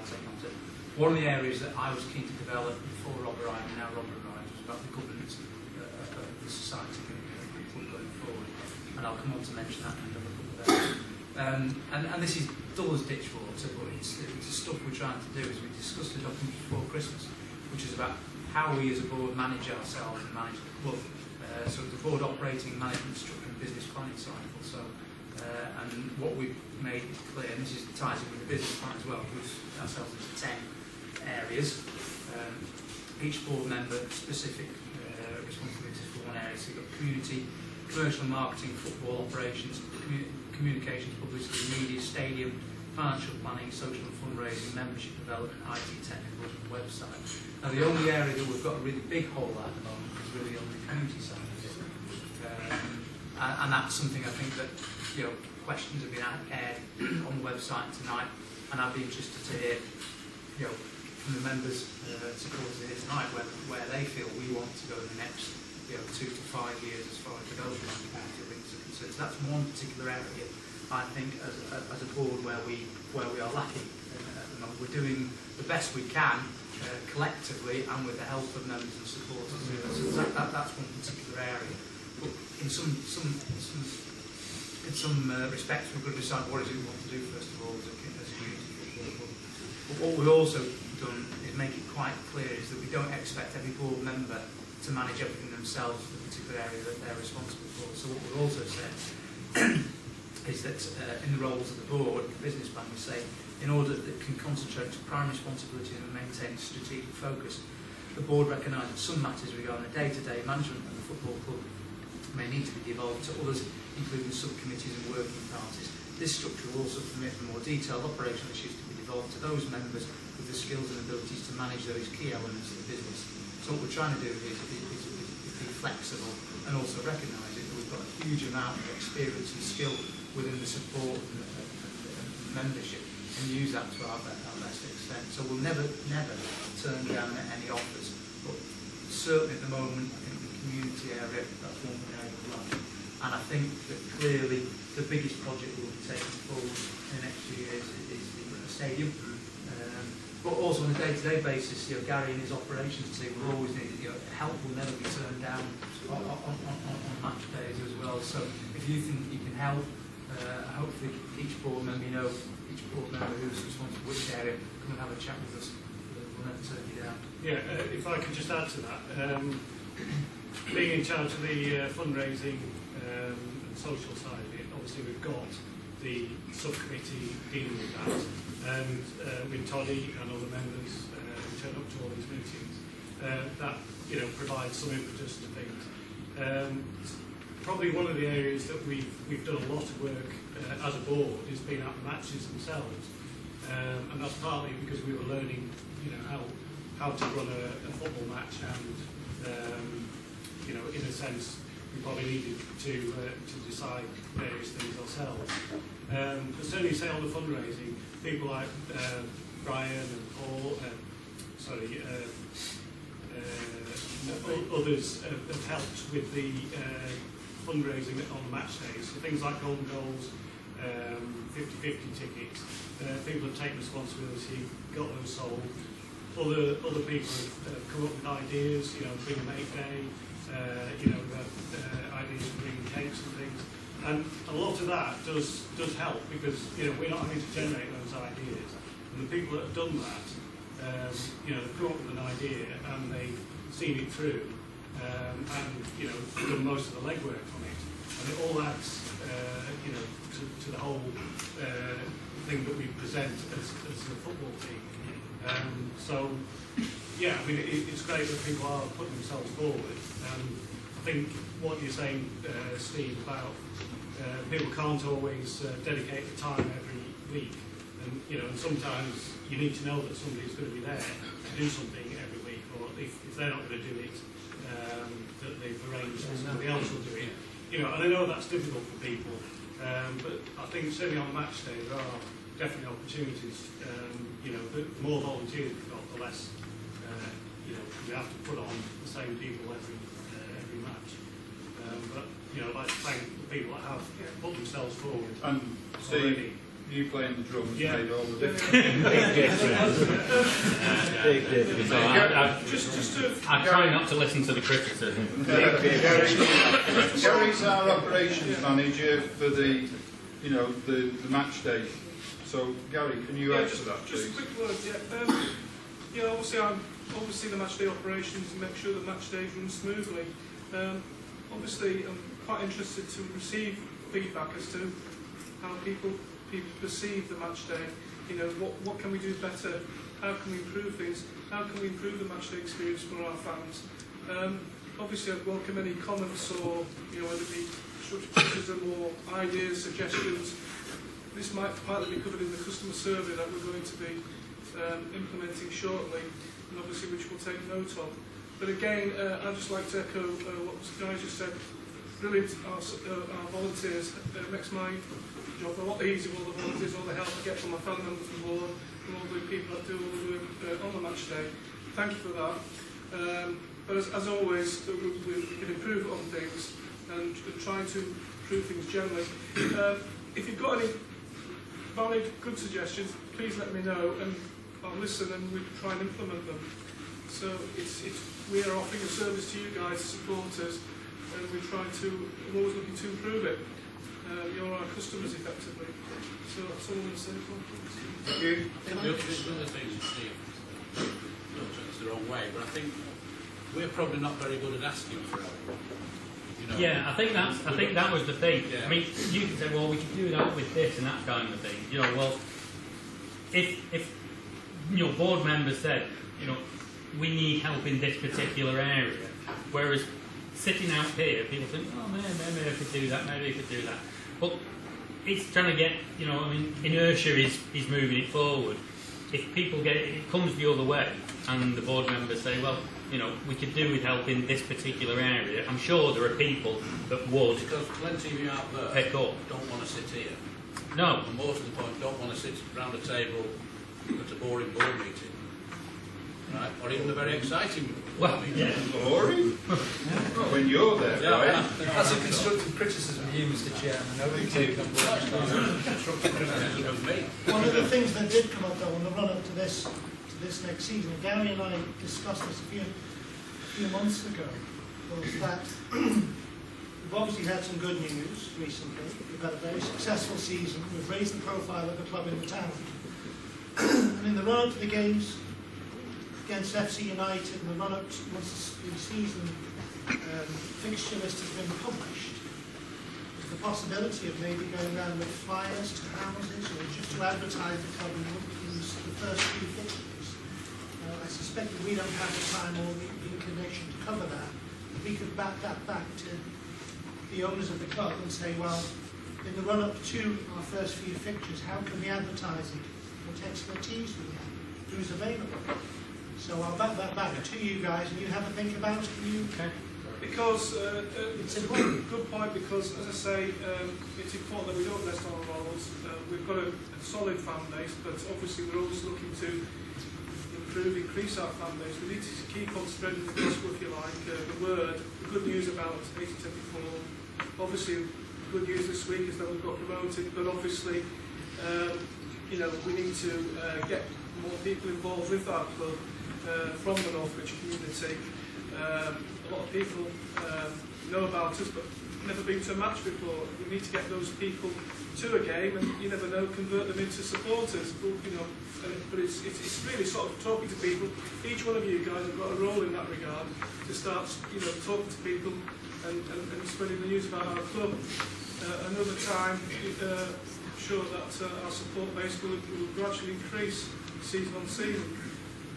take on to it. One of the areas that I was keen to develop before Rob arrived and now Rob arrived was about the governance of the society going forward, and I'll come on to mention that in another couple of areas. And this is dull as ditch water, but it's the stuff we're trying to do. Is we discussed the document before Christmas, which is about how we as a board manage ourselves and manage the club. So the board operating management structure and business planning cycle. So And what we've made clear, and this ties in with the business plan as well, we've ourselves into 10 areas. Each board member specific responsibilities for one area. So you've got community, commercial and marketing, football operations, communications, publicity, media, stadium, financial planning, social and fundraising, membership development, IT technical, and website. Now the only area that we've got a really big hole at the moment is really on the community side of it. And that's something I think that, questions have been aired on the website tonight, and I'd be interested to hear, from the members, supporters here tonight, where they feel we want to go in the next, 2 to 5 years as far as developing our community links are concerned. So that's one particular area, I think, as a board where we are lacking at the moment. We're doing the best we can collectively and with the help of members and supporters. So that's one particular area. But in some respects, we've got to decide what is it we want to do first of all as a community football club. But what we've also done is make it quite clear is that we don't expect every board member to manage everything themselves for the particular area that they're responsible for. So what we've also said is that in the roles of the board, the business plan, we say, in order that it can concentrate its prime responsibility and maintain strategic focus, the board recognises that some matters regarding the day-to-day management of the football club may need to be devolved to others, including subcommittees and working parties. This structure will also permit for more detailed operational issues to be devolved to those members with the skills and abilities to manage those key elements of the business. So what we're trying to do is be flexible and also recognise that we've got a huge amount of experience and skill within the support and membership, and use that to our best extent. So we'll never turn down any offers, but certainly at the moment, I think the community area, that's one thing I would like. And I think that clearly the biggest project we'll be taking forward in the next few years is the stadium. But also on a day-to-day basis, Gary and his operations team will always need, help will never be turned down on match days as well. So if you think you can help, hopefully each board member, each board member who's responsible for which area, come and have a chat with us. We'll never turn you down. Yeah, if I could just add to that, being in charge of the fundraising and social side of it, obviously we've got the subcommittee dealing with that, and with Toddy and other members who turn up to all these meetings, that provides some impetus to things. Probably one of the areas that we've done a lot of work as a board is been at the matches themselves, and that's partly because we were learning, how to run a football match, and in a sense, we probably needed to decide various things ourselves. But certainly, say on the fundraising, people like Brian and Paul, others have helped with the fundraising on the match days. So things like golden goals, 50-50 tickets. People have taken responsibility, got those sold. Other people have come up with ideas, bring a mate day, ideas for bringing cakes and things. And a lot of that does help because, we're not having to generate those ideas. And the people that have done that, they've come up with an idea and they've seen it through, and, done most of the legwork on it. And it all adds, to the whole thing that we present as a football team. So, yeah, I mean, it's great that people are putting themselves forward. I think what you're saying, Steve, about people can't always dedicate the time every week, and sometimes you need to know that somebody's going to be there to do something every week, or if they're not going to do it, that they've arranged that somebody else will do it. And I know that's difficult for people, but I think certainly on match day there are definitely opportunities. The more volunteers we've got, the less we have to put on the same people every match. But I'd like to thank the people that have put themselves forward. And Steve, you playing the drums made all the difference. Big difference. Big difference. I try not to listen to the criticism. Gary's our operations manager for the match day. So Gary, can you add to that, please? Just a quick word, obviously I'm overseeing the match day operations and make sure that match days run smoothly. Obviously I'm quite interested to receive feedback as to how people perceive the match day. You know, what can we do better? How can we improve things? How can we improve the match day experience for our fans? Obviously, I'd welcome any comments or, you know, whether it be constructive criticism or ideas, suggestions. This might partly be covered in the customer survey that we're going to be implementing shortly, and obviously which we'll take note of. But again, I'd just like to echo what the guys just said. Brilliant, our volunteers. Makes my job a lot easier with all the volunteers, all the help I get from my family members on board, and all the people that do all the work on the match day. Thank you for that. But as always, we can improve on things and trying to improve things generally. If you've got any valid, good suggestions, please let me know, and I'll listen and we try and implement them. So we are offering a service to you guys, supporters, and we're always looking to improve it. You're our customers effectively. So that's all I'm going to say. Thank you. The other thing you see, not it's the wrong way, but I think we're probably not very good at asking for help. You know? Yeah, I think that was the thing. Yeah. I mean, you can say, well, we could do that with this and that kind of thing. You know, well, if your board members said, you know, we need help in this particular area, whereas sitting out here, people think, oh, maybe I could do that, maybe I could do that. But it's trying to get, you know, I mean, inertia is moving it forward. If people get it comes the other way, and the board members say, well, you know, we could do with help in this particular area, I'm sure there are people that would. Because plenty of you out there pick up. Don't want to sit here. No. And most of the point don't want to sit round a table at a boring board meeting. Right? Or even a very exciting well, meeting. Yeah. Boring? Not when you're there, Yeah, right? that's a constructive criticism of you, Mr. Chairman. Nobody taken on board. Constructive criticism of me. One of the things that did come up though on the run up to this next season, Gary and I discussed this a few months ago, was that we've obviously had some good news recently. We've had a very successful season. We've raised the profile of the club in the town. And in the run up to the games against FC United and the run up once the season fixture list has been published, there's the possibility of maybe going around with flyers to houses or just to advertise the club and use the first few fixtures. I suspect that we don't have the time or the inclination to cover that. We could back that back to the owners of the club and say, well, in the run up to our first few fixtures, how can we advertise it? What expertise do we have? Who's available? So I'll back that back to you guys, and you have a think about it. Okay. Because it's important. Good point. Because as I say, it's important that we don't rest on our laurels. We've got a solid fan base, but obviously we're always looking to increase our fan base. We need to keep on spreading the gospel, if you like, the word, the good news about 1874. Obviously, good news this week is that we've got promoted, but obviously, you know, we need to get more people involved with our club from the Northwich community. A lot of people know about us, but never been to a match before. We need to get those people to a game, and you never know, convert them into supporters. But, you know, but it's really sort of talking to people. Each one of you guys have got a role in that regard to start, you know, talking to people and spreading the news about our club. Another time, I'm sure that our support base will gradually increase season on season.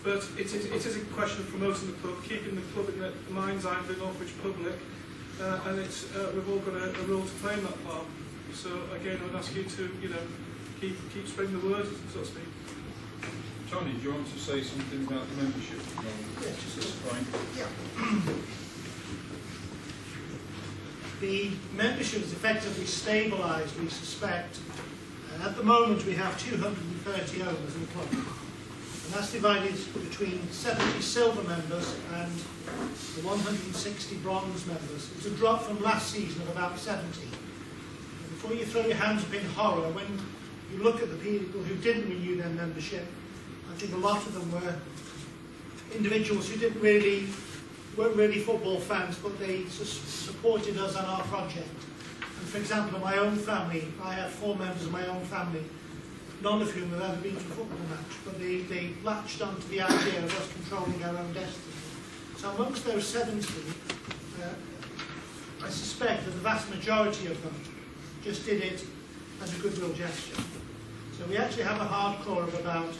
But it is a question of promoting the club, keeping the club in the mind's eye of the Northwich public, and we've all got a role to play in that part. So again, I would ask you to, you know, keep spreading the word, so to speak. Johnny, do you want to say something about the membership? Yes, Just this point. Yeah. The membership is effectively stabilised, we suspect. At the moment, we have 230 owners in the club. And that's divided between 70 silver members and the 160 bronze members. It's a drop from last season of about 70. And before you throw your hands up in horror, when you look at the people who didn't renew their membership, I think a lot of them were individuals who weren't really football fans, but they supported us on our project. And for example, in my own family, I have 4 members of my own family, none of whom have ever been to a football match, but they latched onto the idea of us controlling our own destiny. So amongst those 70, I suspect that the vast majority of them just did it as a goodwill gesture. So we actually have a hardcore of about,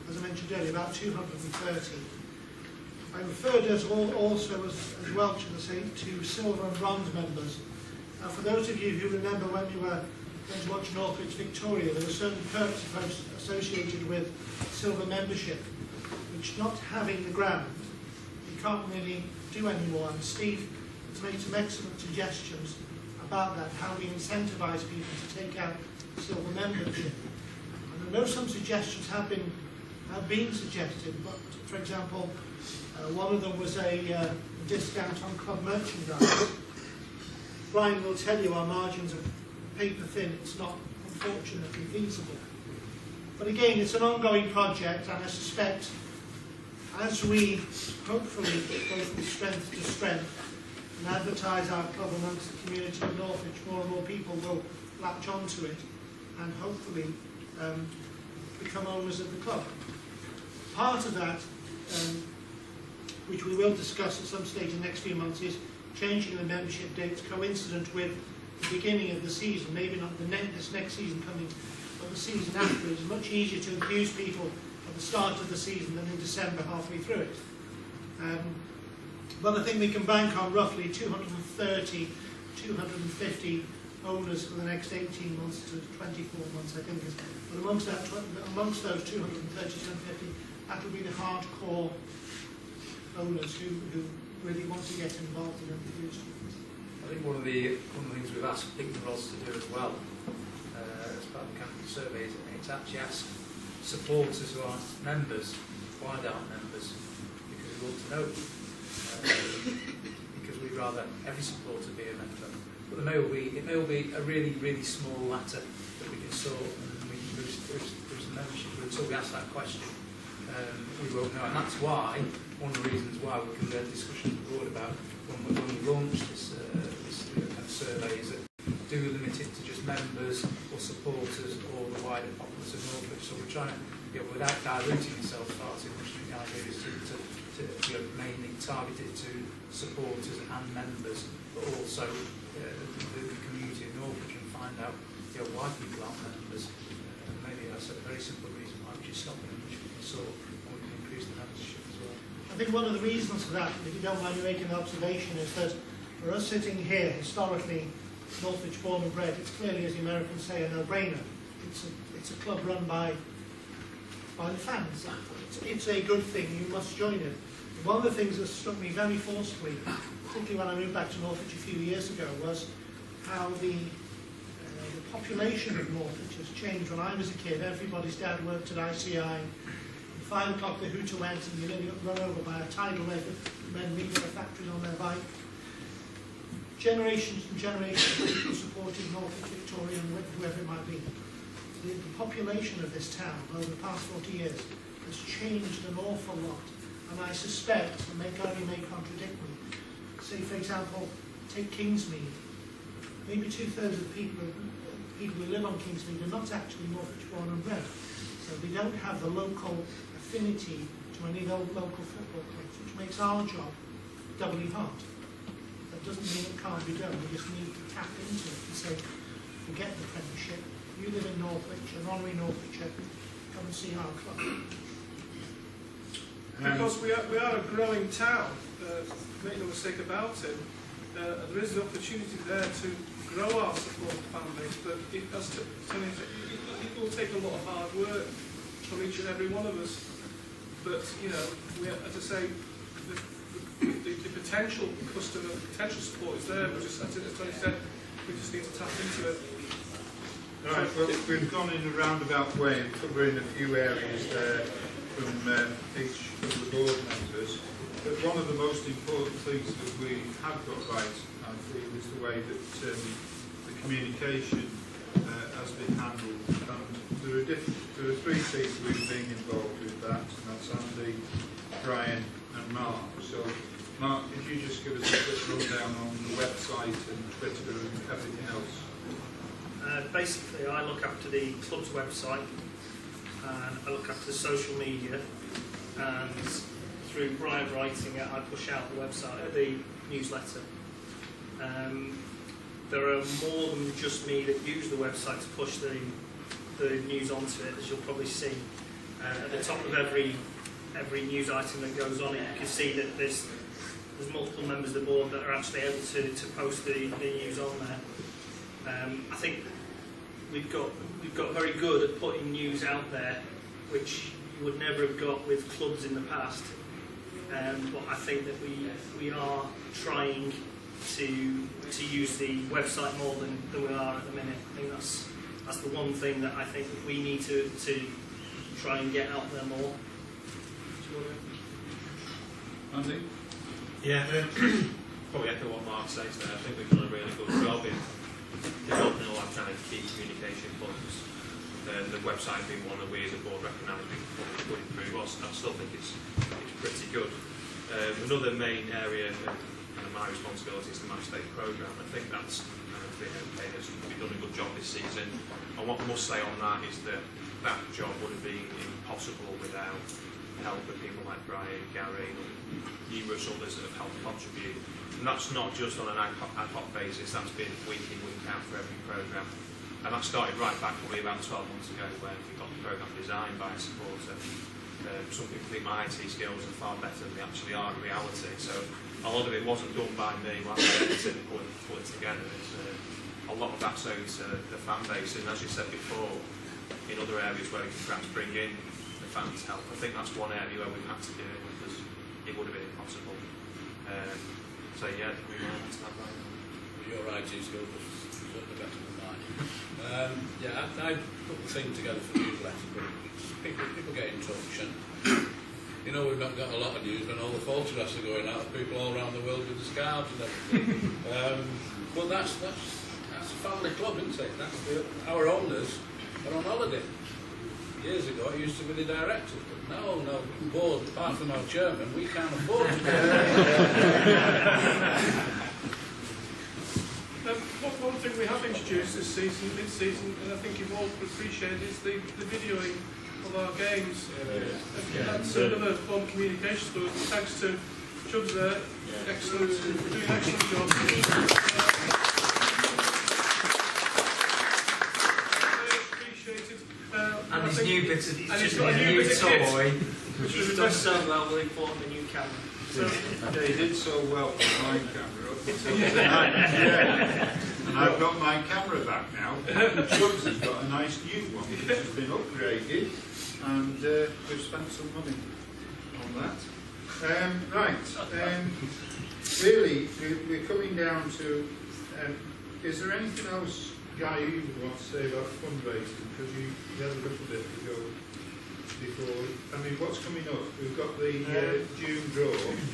as I mentioned earlier, about 230. I referred also as well to silver and bronze members. Now, for those of you who remember when we were going to watch Northwich Victoria, there were certain perks associated with silver membership, which not having the ground, you can't really do anymore. And Steve has made some excellent suggestions about that, how we incentivise people to take out silver membership. And I know some suggestions have been suggested, but for example, one of them was a discount on club merchandise. Brian will tell you our margins are paper thin, it's not unfortunately feasible. But again, it's an ongoing project, and I suspect as we hopefully go from strength to strength and advertise our club amongst the community of Northwich, more and more people will latch onto it and hopefully become owners of the club. Part of that, which we will discuss at some stage in the next few months, is changing the membership dates coincident with the beginning of the season, maybe not this next season coming, but the season after. It's much easier to enthuse people at the start of the season than in December, halfway through it. But I think we can bank on roughly 230, 250 owners for the next 18 months to 24 months, I think. But amongst those 230, 250, that will be the hardcore owners who really want to get involved and enthused. I think one of the things we've asked Picton Rods to do as well, as part of the campus survey, is it's actually asked supporters who aren't members why they aren't members, because we want to know them. Because we'd rather every supporter be a member. But it may well be a really, really small matter that we can sort and we can boost the membership. But until we ask that question, we won't know. And that's why, one of the reasons why we can have discussions abroad about when we launch this kind of survey is that do we limit it to just members or supporters or the wider populace of Northwich. So we're trying to, without diluting ourselves far too much, the idea is to mainly target it to supporters and members, but also the community of Northwich, and find out why people aren't members. Maybe that's a very simple reason why we're just stopping them, which we can sort, and we can increase the membership as well. I think one of the reasons for that, if you don't mind me making an observation, is that for us sitting here, historically, Northwich born and bred, it's clearly, as the Americans say, a no-brainer. It's a club run by the fans. It's a good thing, you must join it. One of the things that struck me very forcefully, particularly when I moved back to Northwich a few years ago, was how the population of Northwich has changed. When I was a kid, everybody's dad worked at ICI. At 5 o'clock the hooter went and you nearly got run over by a tidal wave of men leaving the factories on their bike. Generations and generations of people supported Northwich Victoria and whoever it might be. The population of this town over the past 40 years has changed an awful lot. And I suspect, and Gary may contradict me, say for example, take Kingsmead. Maybe 2/3 of the people who live on Kingsmead are not actually Northwich born and bred. So they don't have the local affinity to any local football clubs, which makes our job doubly hard. That doesn't mean it can't be done. We just need to tap into it and say, forget the Premiership. You live in Northwich, an honorary Northwicher, come and see our club. Because we are a growing town, make no mistake about it. There is an opportunity there to grow our support fan base, but it will take a lot of hard work from each and every one of us. But as I say, the potential customer, potential support is there. But just as Tony said, we just need to tap into it. Right, well, we've gone in a roundabout way and covering a few areas there from each of the board members. But one of the most important things that we have got right, I feel, is the way that the communication has been handled. There are 3 people who've been involved with that, and that's Andy, Brian and Mark. So, Mark, could you just give us a quick rundown on the website and Twitter and everything else? Basically, I look after the club's website, and I look after the social media, and through Brian writing it, I push out the website, the newsletter. there are more than just me that use the website to push the news onto it, as you'll probably see. At the top of every news item that goes on it, you can see that there's multiple members of the board that are actually able to post the news on there. I think we've got very good at putting news out there, which you would never have got with clubs in the past. But I think that we are trying to use the website more than we are at the minute. I think that's the one thing that I think we need to try and get out there more. Andy? Yeah, probably echo what Mark says there. I think we've done a really good job in developing all our kind of key communication points. The website being one that we as a board recognise we could improve. I still think it's pretty good. Another main area of kind of my responsibility is the match day programme. I think that's we've done a good job this season. And what I must say on that is that job would have been impossible without the help of people like Brian, Gary, and numerous others that have helped contribute. And that's not just on an ad hoc basis, that's been week in, week out for every programme. And that started right back probably about 12 months ago when we got the programme designed by a supporter. Some people think my IT skills are far better than they actually are in reality. So a lot of it wasn't done by me while I edited and put it together. A lot of that's owed to the fan base, and as you said before, in other areas where we can perhaps bring in the fans' help. I think that's one area where we've had to do it because it would have been impossible. So yeah, we might have to have that. Your IT skills are certainly better than mine. I put the thing together for newsletter, but people get in touch, and we've not got a lot of news when all the photographs are going out of people all around the world with the scarves and everything. But that's a family club, isn't it? Our owners are on holiday. Years ago, it used to be the directors, but no, board, apart from our chairman, we can't afford to do One thing we have introduced this season, mid-season, and I think you've all appreciated, is the videoing of our games. That's another form of communication, but thanks to Chubbs there, excellent, doing an excellent job. And his new bit of just got a new toy. He's done so well, we'll import him a new camera. Yeah, he did so well for my camera up until tonight. Yeah. And I've got my camera back now. Chubbs has got a nice new one which has been upgraded, and we've spent some money on that. Really, we're coming down to. Is there anything else, Guy, you would want to say about fundraising? Because you had a little bit to go before. I mean, what's coming up? We've got the June draw, 200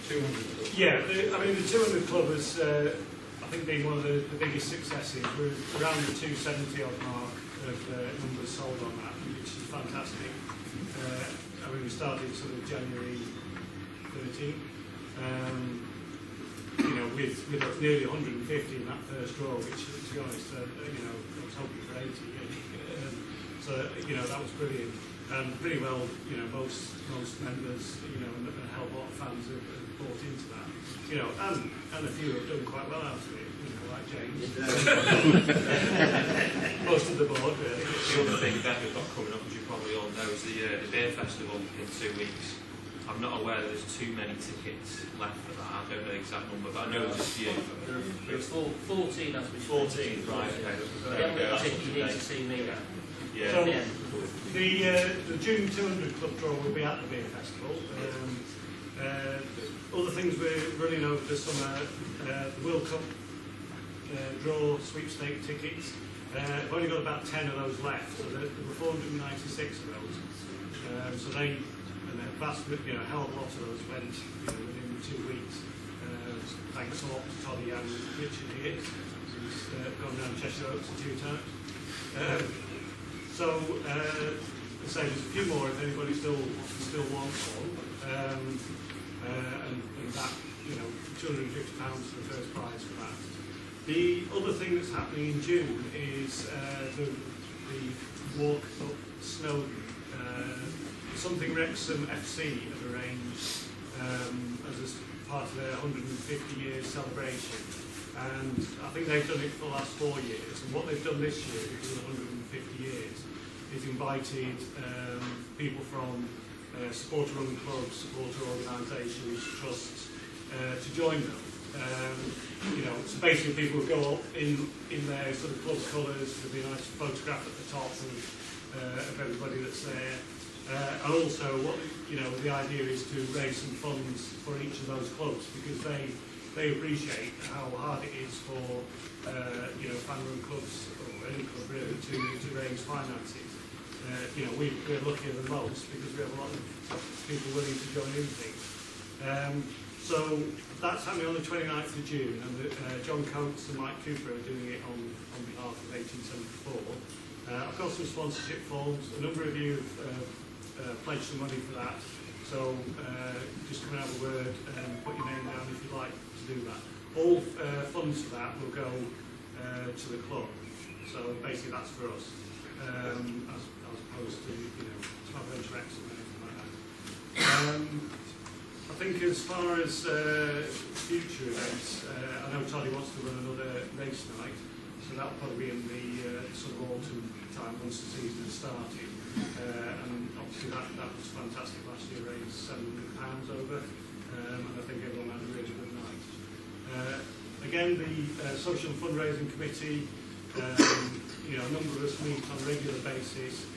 Club. Yeah, the 200 Club has, I think, been one of the biggest successes. We're around the 270 odd mark of numbers sold on that, which is fantastic. We started sort of January 13th. With nearly 150 in that first draw, which, to be honest, I was hoping for 80. So that was brilliant, and pretty well, most members, and a hell of a lot of fans have bought into that, and a few have done quite well out of it, like James. Most of the board, really. The other thing that we've got coming up, as you probably all know, is the beer festival in 2 weeks. I'm not aware that there's too many tickets left for that. I don't know the exact number, but I know there's a few. There's 14 as we 14, right, okay. I think you need to see me now. Yeah. So the June 200 Club draw will be at the beer festival. Other things we're running over the summer, the World Cup draw sweepstake tickets. We've only got about 10 of those left, so there were 496 of those. So they. And a vast, hell of a lot of those went within 2 weeks. Thanks a lot to Toddy and Richard here, who's gone down Cheshire Oaks a few times. There's a few more if anybody still wants one. And that, £250 for the first prize for that. The other thing that's happening in June is the walk up Snowdon. Something Wrexham FC have arranged as a part of their 150 year celebration. And I think they've done it for the last 4 years. And what they've done this year, because of 150 years, is invited people from supporter-run clubs, supporter organisations, trusts to join them. So basically people will go up in their sort of club colours. There'll be a nice photograph at the top of everybody that's there. And also, the idea is to raise some funds for each of those clubs, because they appreciate how hard it is for fan-run clubs or any club really to raise finances. We're luckier than most because we have a lot of people willing to join in things. So that's happening on the 29th of June, and John Coates and Mike Cooper are doing it on behalf of 1874. I've got some sponsorship forms. A number of you have pledged some money for that. So just come and have a word and put your name down if you'd like to do that. All funds for that will go to the club. So basically that's for us, as opposed to Travel Rex or anything like that. I think as far as future events, I know Toddy wants to run another race night, so that'll probably be in the sort of autumn time once the season has started. And obviously that was fantastic last year, raised £700 over, and I think everyone had a really good night. Again, the Social and Fundraising Committee, a number of us meet on a regular basis.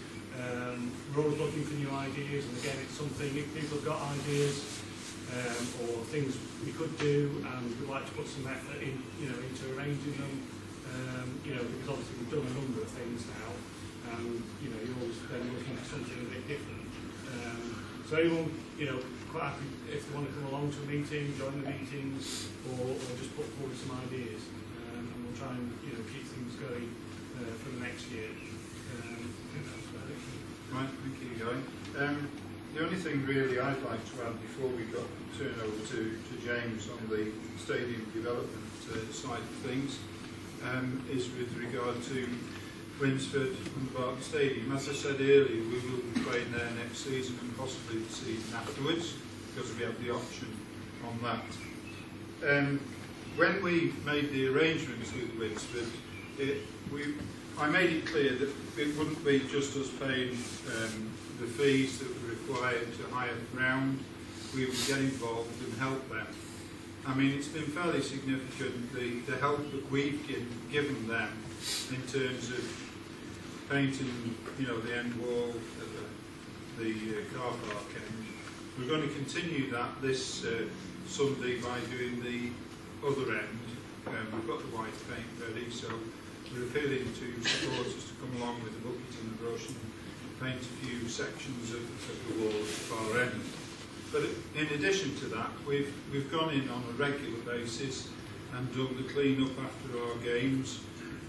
We're always looking for new ideas, and again, it's something, if people have got ideas or things we could do, and we'd like to put some effort in, into arranging them, because obviously we've done a number of things now, and you're always then looking at something a bit different. So anyone, quite happy if they want to come along to a meeting, join the meetings, or just put forward some ideas, and we'll try and keep things going for the next year. I think that's about it. Right, thank you, Guy. The only thing really I'd like to add before we turn over to James on the stadium development side of things is with regard to Winsford and the Barton Stadium. As I said earlier, we will be playing there next season and possibly the season afterwards, because we have the option on that. When we made the arrangements with Winsford, I made it clear that it wouldn't be just us paying the fees that were required to hire the ground. We would get involved and help them. I mean, it's been fairly significant, the help that we've given them in terms of painting, the end wall at the car park end. We're going to continue that this Sunday by doing the other end. We've got the white paint ready, so we're appealing to supporters to come along with the bucket and the brush and paint a few sections of the wall at the far end. But in addition to that, we've gone in on a regular basis and done the clean-up after our games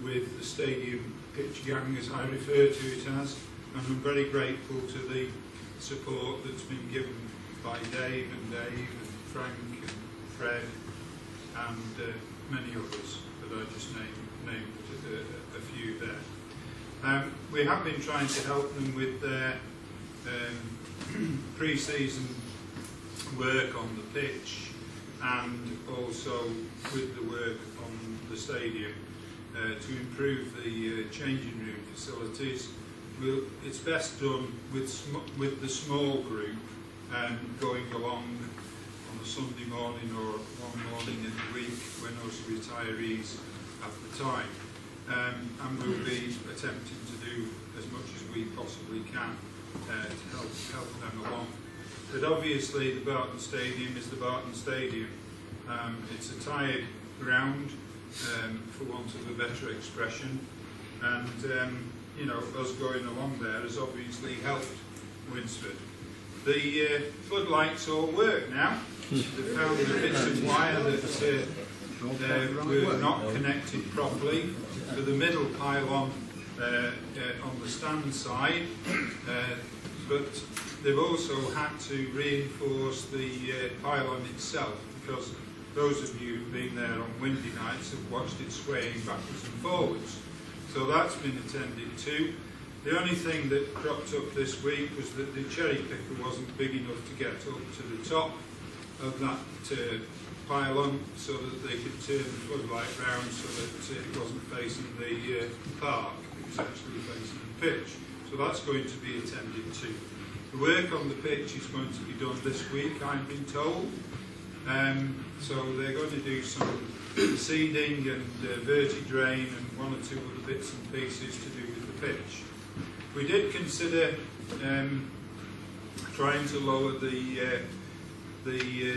with the stadium pitch gang, as I refer to it as, and I'm very grateful to the support that's been given by Dave and Frank and Fred and many others that I just named a few there. We have been trying to help them with their pre-season work on the pitch and also with the work on the stadium to improve the changing room facilities. It's best done with the small group going along on a Sunday morning or one morning in the week when us retirees have the time. And we'll be attempting to do as much as we possibly can to help them along. But obviously the Barton Stadium is the Barton Stadium. It's a tired ground, for want of a better expression, and us going along there has obviously helped Winsford. The floodlights all work now. They found the bits of wire that were not connected properly for the middle pylon on the stand side, but they've also had to reinforce the pylon itself, because those of you who've been there on windy nights have watched it swaying backwards and forwards. So that's been attended to. The only thing that cropped up this week was that the cherry picker wasn't big enough to get up to the top of that pylon so that they could turn the floodlight round so that it wasn't facing the park, it was actually facing the pitch. So that's going to be attended to. The work on the pitch is going to be done this week, I've been told. So they're going to do some seeding and verti-drain and one or two other bits and pieces to do with the pitch. We did consider trying to lower the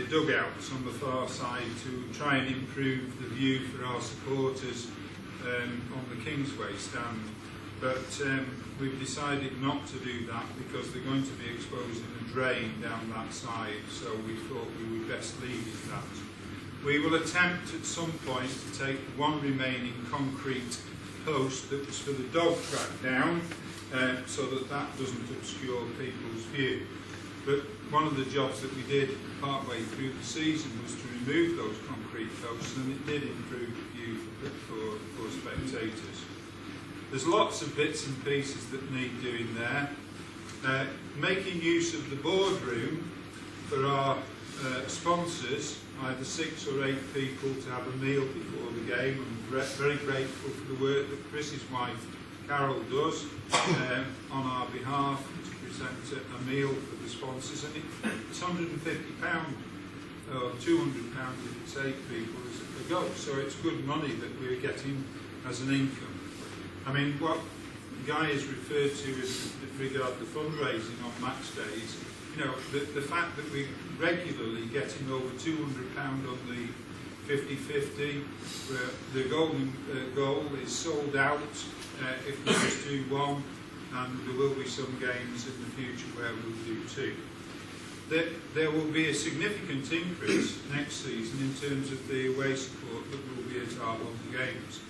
dugouts on the far side to try and improve the view for our supporters on the Kingsway stand, but we've decided not to do that because they're going to be exposing a drain down that side, so we thought we would best leave it that. We will attempt at some point to take one remaining concrete post that was for the dog track down, so that doesn't obscure people's view. But one of the jobs that we did partway through the season was to remove those concrete posts, and it did improve the view for spectators. There's lots of bits and pieces that need doing there. Making use of the boardroom for our sponsors, either 6 or 8 people to have a meal before the game. I'm very grateful for the work that Chris's wife Carol does on our behalf to present a meal for the sponsors, and it's £150 or £200 if it's 8 people as a go, so it's good money that we're getting as an income. I mean, what Guy has referred to as regard to fundraising on match days, you know, the fact that we're regularly getting over £200 on the 50-50, where the golden goal is sold out if we just do one, and there will be some games in the future where we'll do 2. There will be a significant increase next season in terms of the away support that will be at our home games.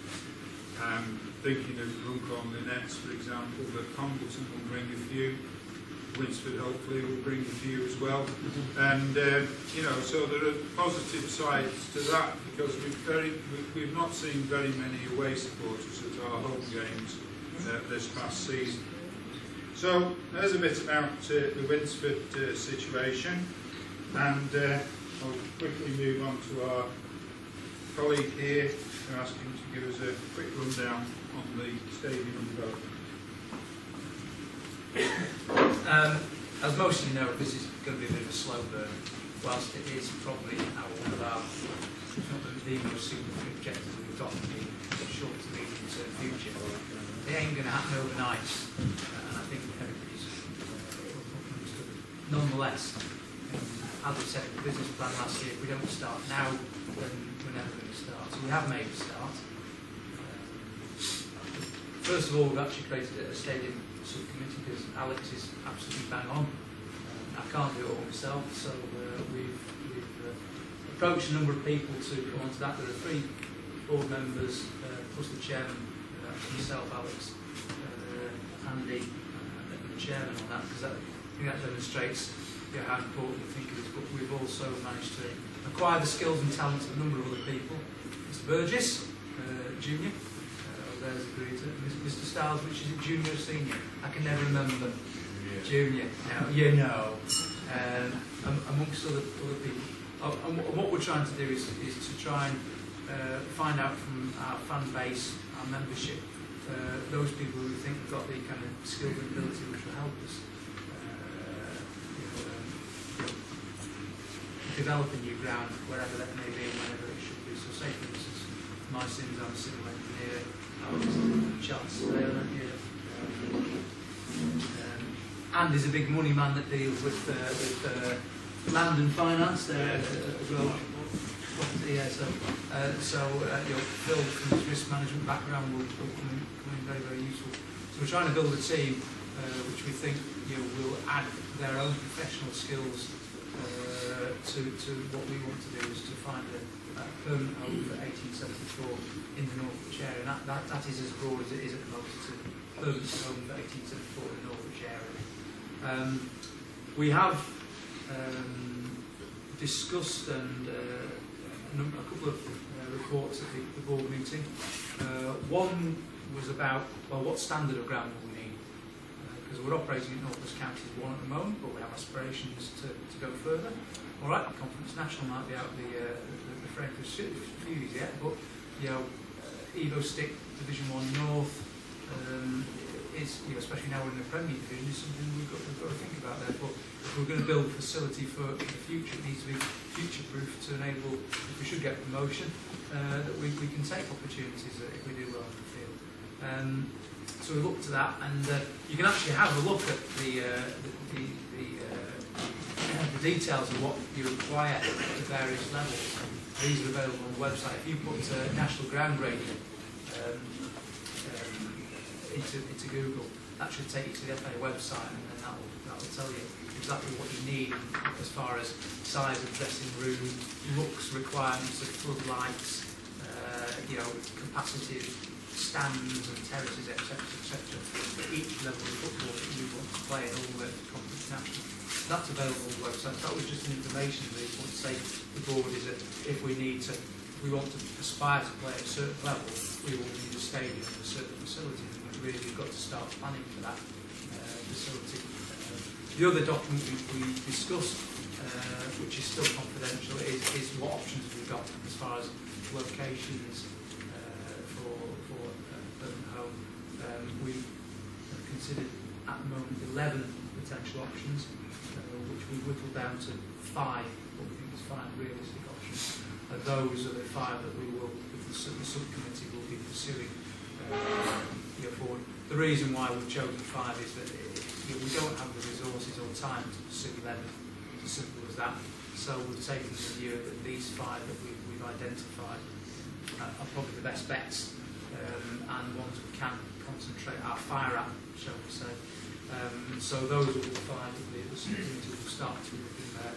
Thinking of Runcorn-Linnets, for example, that Congleton will bring a few, Winsford hopefully will bring a few as well, and you know, so there are positive sides to that because we've not seen very many away supporters at our home games this past season. So there's a bit about the Winsford situation, and I'll quickly move on to our colleague here and ask him to give us a quick rundown on the stadium development. As most of you know, this is going to be a bit of a slow burn, whilst it is probably one of our, if not the most significant objectives we've got in the short to medium term future. It ain't going to happen overnight, and I think everybody's understood. Nonetheless, as we said in the business plan last year, if we don't start now, then we're never going to start. So we have made a start. First of all, we've actually created a stadium subcommittee because Alex is absolutely bang on. I can't do it all myself, so we've approached a number of people to come onto that. There are 3 board members, plus the chairman, myself, Alex, Andy, and the chairman on that, because I think that demonstrates how important we think it is. But we've also managed to acquire the skills and talents of a number of other people. Mr. Burgess, junior. There's agreed to Mr. Stiles, which is a junior or senior. I can never remember. Junior. No, you know. Amongst other people. And what we're trying to do is to try and find out from our fan base, our membership, those people who we think have got the kind of skill and ability which will help us develop a new ground, wherever that may be, whenever it should be. So say, for instance, my sins, I'm a civil engineer, and is a big money man that deals with land and finance there as well. Yeah, so Phil from his risk management background will come in very, very useful. So we're trying to build a team which we think will add their own professional skills to what we want to do, is to find a permanent home for 1874 in the Northwich area, and that is as broad as it is at the moment. It's a permanent home for 1874 in the Northwich area. We have discussed and a couple of reports at the board meeting. One was about, well, what standard of ground will we need? because we're operating in Northwich County as one at the moment, but we have aspirations to go further. All right, Conference National might be out the frame for a few years yet, but Evo Stick Division 1 North is, especially now we're in the Premier Division, is something we've got to think about there. But if we're going to build a facility for the future, it needs to be future-proof to enable, if we should get promotion, that we can take opportunities if we do well in the field. So we looked at that, and you can actually have a look at the details of what you require at the various levels. These are available on the website. If you put national ground grading into Google, that should take you to the FA website, and then that will tell you exactly what you need as far as size of dressing room, looks, requirements of floodlights, capacity of stands and terraces, etc., at each level of football that you want to play at all the way to Conference National. That's available on the website. That was just an information that we want to say to the board is that if we want to aspire to play at a certain level, we will need a stadium and a certain facility, and we've really got to start planning for that facility. The other document we discussed, which is still confidential, is what options we've got as far as locations for permanent home. We have considered at the moment 11 potential options, which we whittled down to 5, what we think is 5 realistic options. And those are the 5 that we will, the subcommittee will be pursuing forward. The reason why we've chosen 5 is that we don't have the resources or time to pursue 11. It's as simple as that. So we've taken the view that these 5 that we've identified are probably the best bets, and ones we can concentrate our fire at, shall we say. So those are the 5 that the subcommittee will start to look in there.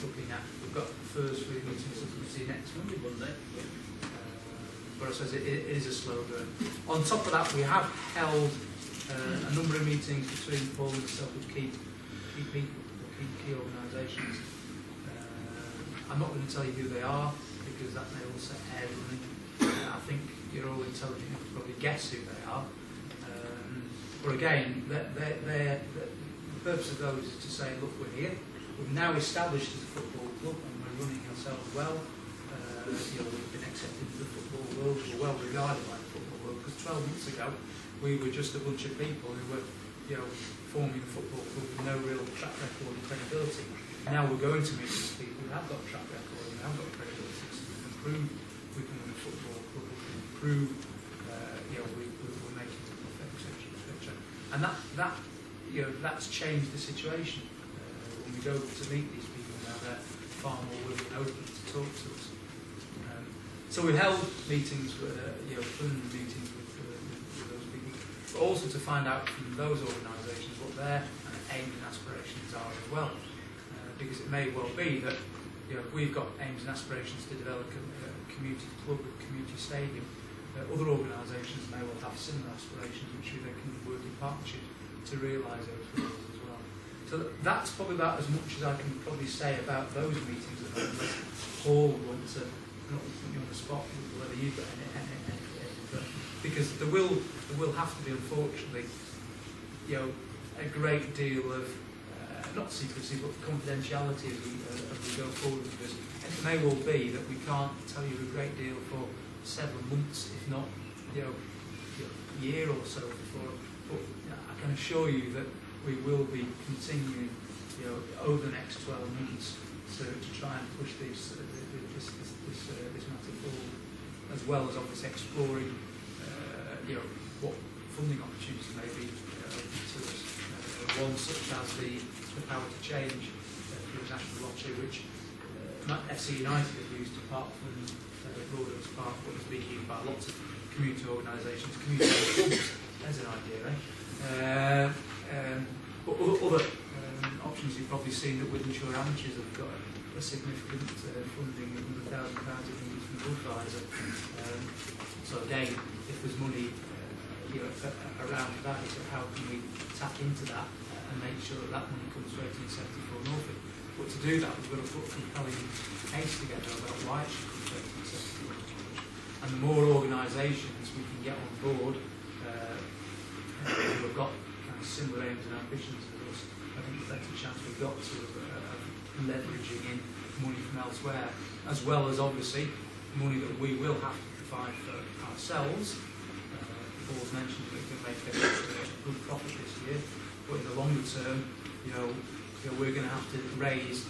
Looking at, we've got the first three meetings of the committee next Monday. But I suppose it is a slow burn. On top of that, we have held a number of meetings between Paul and myself with key people, or key organisations. I'm not going to tell you who they are because that may also air running. I think you're all intelligent enough to probably guess who they are. But again, the purpose of those is to say, look, we're here. We've now established as a football club and we're running ourselves well. We've been accepted into the football world. We're well regarded by the football world because 12 months ago we were just a bunch of people who were forming a football club with no real track record and credibility. Now we're going to meet these people who have got a track record and have got credibility, so we can prove we can win a football club, we can prove we're making it perfect, etc. And that's changed the situation. When we go to meet these people now, they're far more willing and open to talk to us. So we held meetings, preliminary meetings with those people, but also to find out from those organisations what their aims and aspirations are as well. Because it may well be that we've got aims and aspirations to develop a community club, a community stadium. Other organisations may well have similar aspirations, which they can work in partnership to realise those goals as well. So that's probably about as much as I can probably say about those meetings at the moment. Paul would want to not put you on the spot whether you've got any but because there will have to be, unfortunately, a great deal of not secrecy but confidentiality as we go forward, because it may well be that we can't tell you a great deal for several months, if not a year or so before. But I can assure you that we will be continuing over the next 12 months to try and push this matter forward, as well as obviously exploring what funding opportunities may be to us. One such as the power to change through the national lottery, which FC United have used to part fund Broadlands Park, but has been used by lots of community organisations, community clubs. There's an idea, eh? But other options you've probably seen that Wythenshawe Amateurs have got a significant funding of £100,000 from Budweiser. So again, if there's money around that, is how can we tap into that and make sure that money comes straight to incentive for Northwich. But to do that, we've got to put a compelling case together about why it should come straight to incentive for Northwich. And the more organisations we can get on board, similar aims and ambitions as us, I think the better chance we've got to leveraging in money from elsewhere, as well as obviously money that we will have to provide for ourselves. Paul's mentioned that we can make a good profit this year, but in the longer term, we're going to have to raise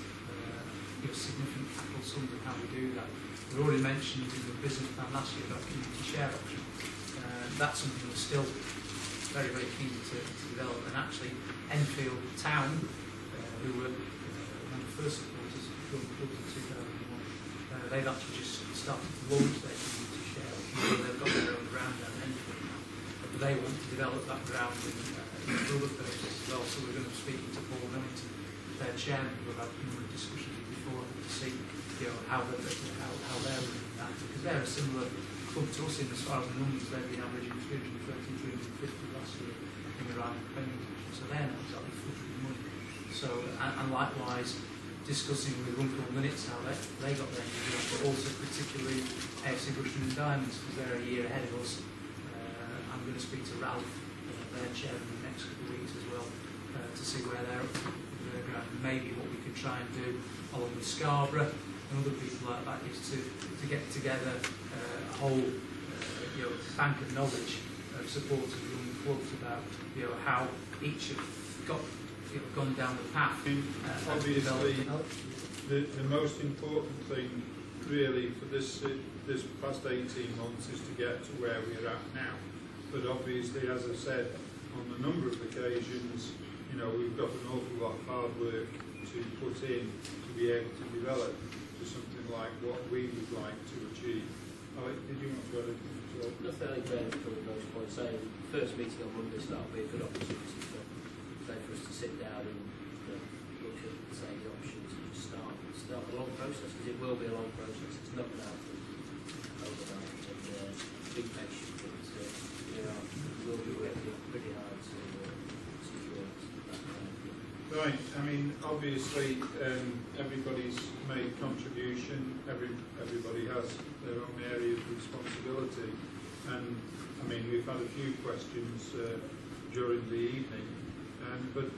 significant capital sums of how we do that. We already mentioned in the business plan last year about community share options. That's something we're still very, very keen to develop. And actually, Enfield Town, who were one of the first supporters of the club in 2001, they've actually just started to launch their community share options. They've got their own ground down in Enfield now. But they want to develop that ground in for other purposes as well. So we're going to be speaking to Paul Millington, their chairman, who I've had a number of discussions with before, to see how they're doing that, because they're a similar club to us in as far as the numbers. They've been averaging 330, 350 last year in the Rhine Premier Division, so they're not exactly flush with money. So, and likewise, discussing with Runkle Minutes how they got their new job, but also particularly AFC Russian and Diamonds, because they're a year ahead of us. I'm going to speak to Ralph, their chairman, in the next couple of weeks as well, to see where they're up to with their ground. Maybe what we could try and do along with Scarborough and other people like that is to get together a whole bank of knowledge of supporters of young clubs about how each have gone down the path. Obviously, the most important thing really for this past 18 months is to get to where we're at now. But obviously, as I said, on a number of occasions, we've got an awful lot of hard work to put in to be able to develop to something like what we would like to achieve. Alec, did you want to add anything to that? Nothing I think Graham covered most points. Saying first meeting on Monday, so that'll be a good opportunity for us to sit down and look at the options and just start a long process, because it will be a long process. It's not going to happen overnight, and be patient. But we'll be working pretty hard to secure that. Right. I mean, obviously, everybody's made contribution. Everybody has their own area of responsibility, and I mean, we've had a few questions during the evening, but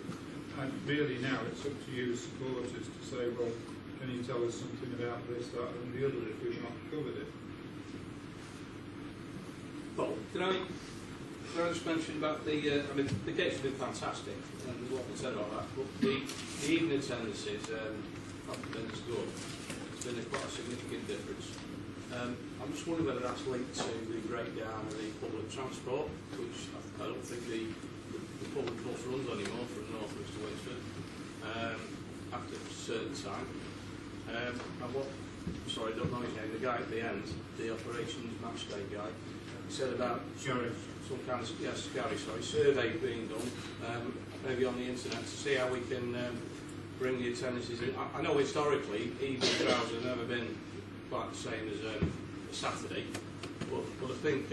really now it's up to you as supporters to say, well, can you tell us something about this, that, and the other if we've not covered it? Well, can I just mention about the gates have been fantastic, and what we said about that, but the evening attendances have been as good. It's been quite a significant difference. I'm just wondering whether that's linked to the breakdown of the public transport, which I don't think the public bus runs anymore from Northwich to Winsford after a certain time. And sorry, I don't know his name, the guy at the end, the operations match day guy, said about some kind of survey being done, maybe on the internet, to see how we can bring the attendances in. I know historically evening crowds have never been quite the same as a Saturday, but I think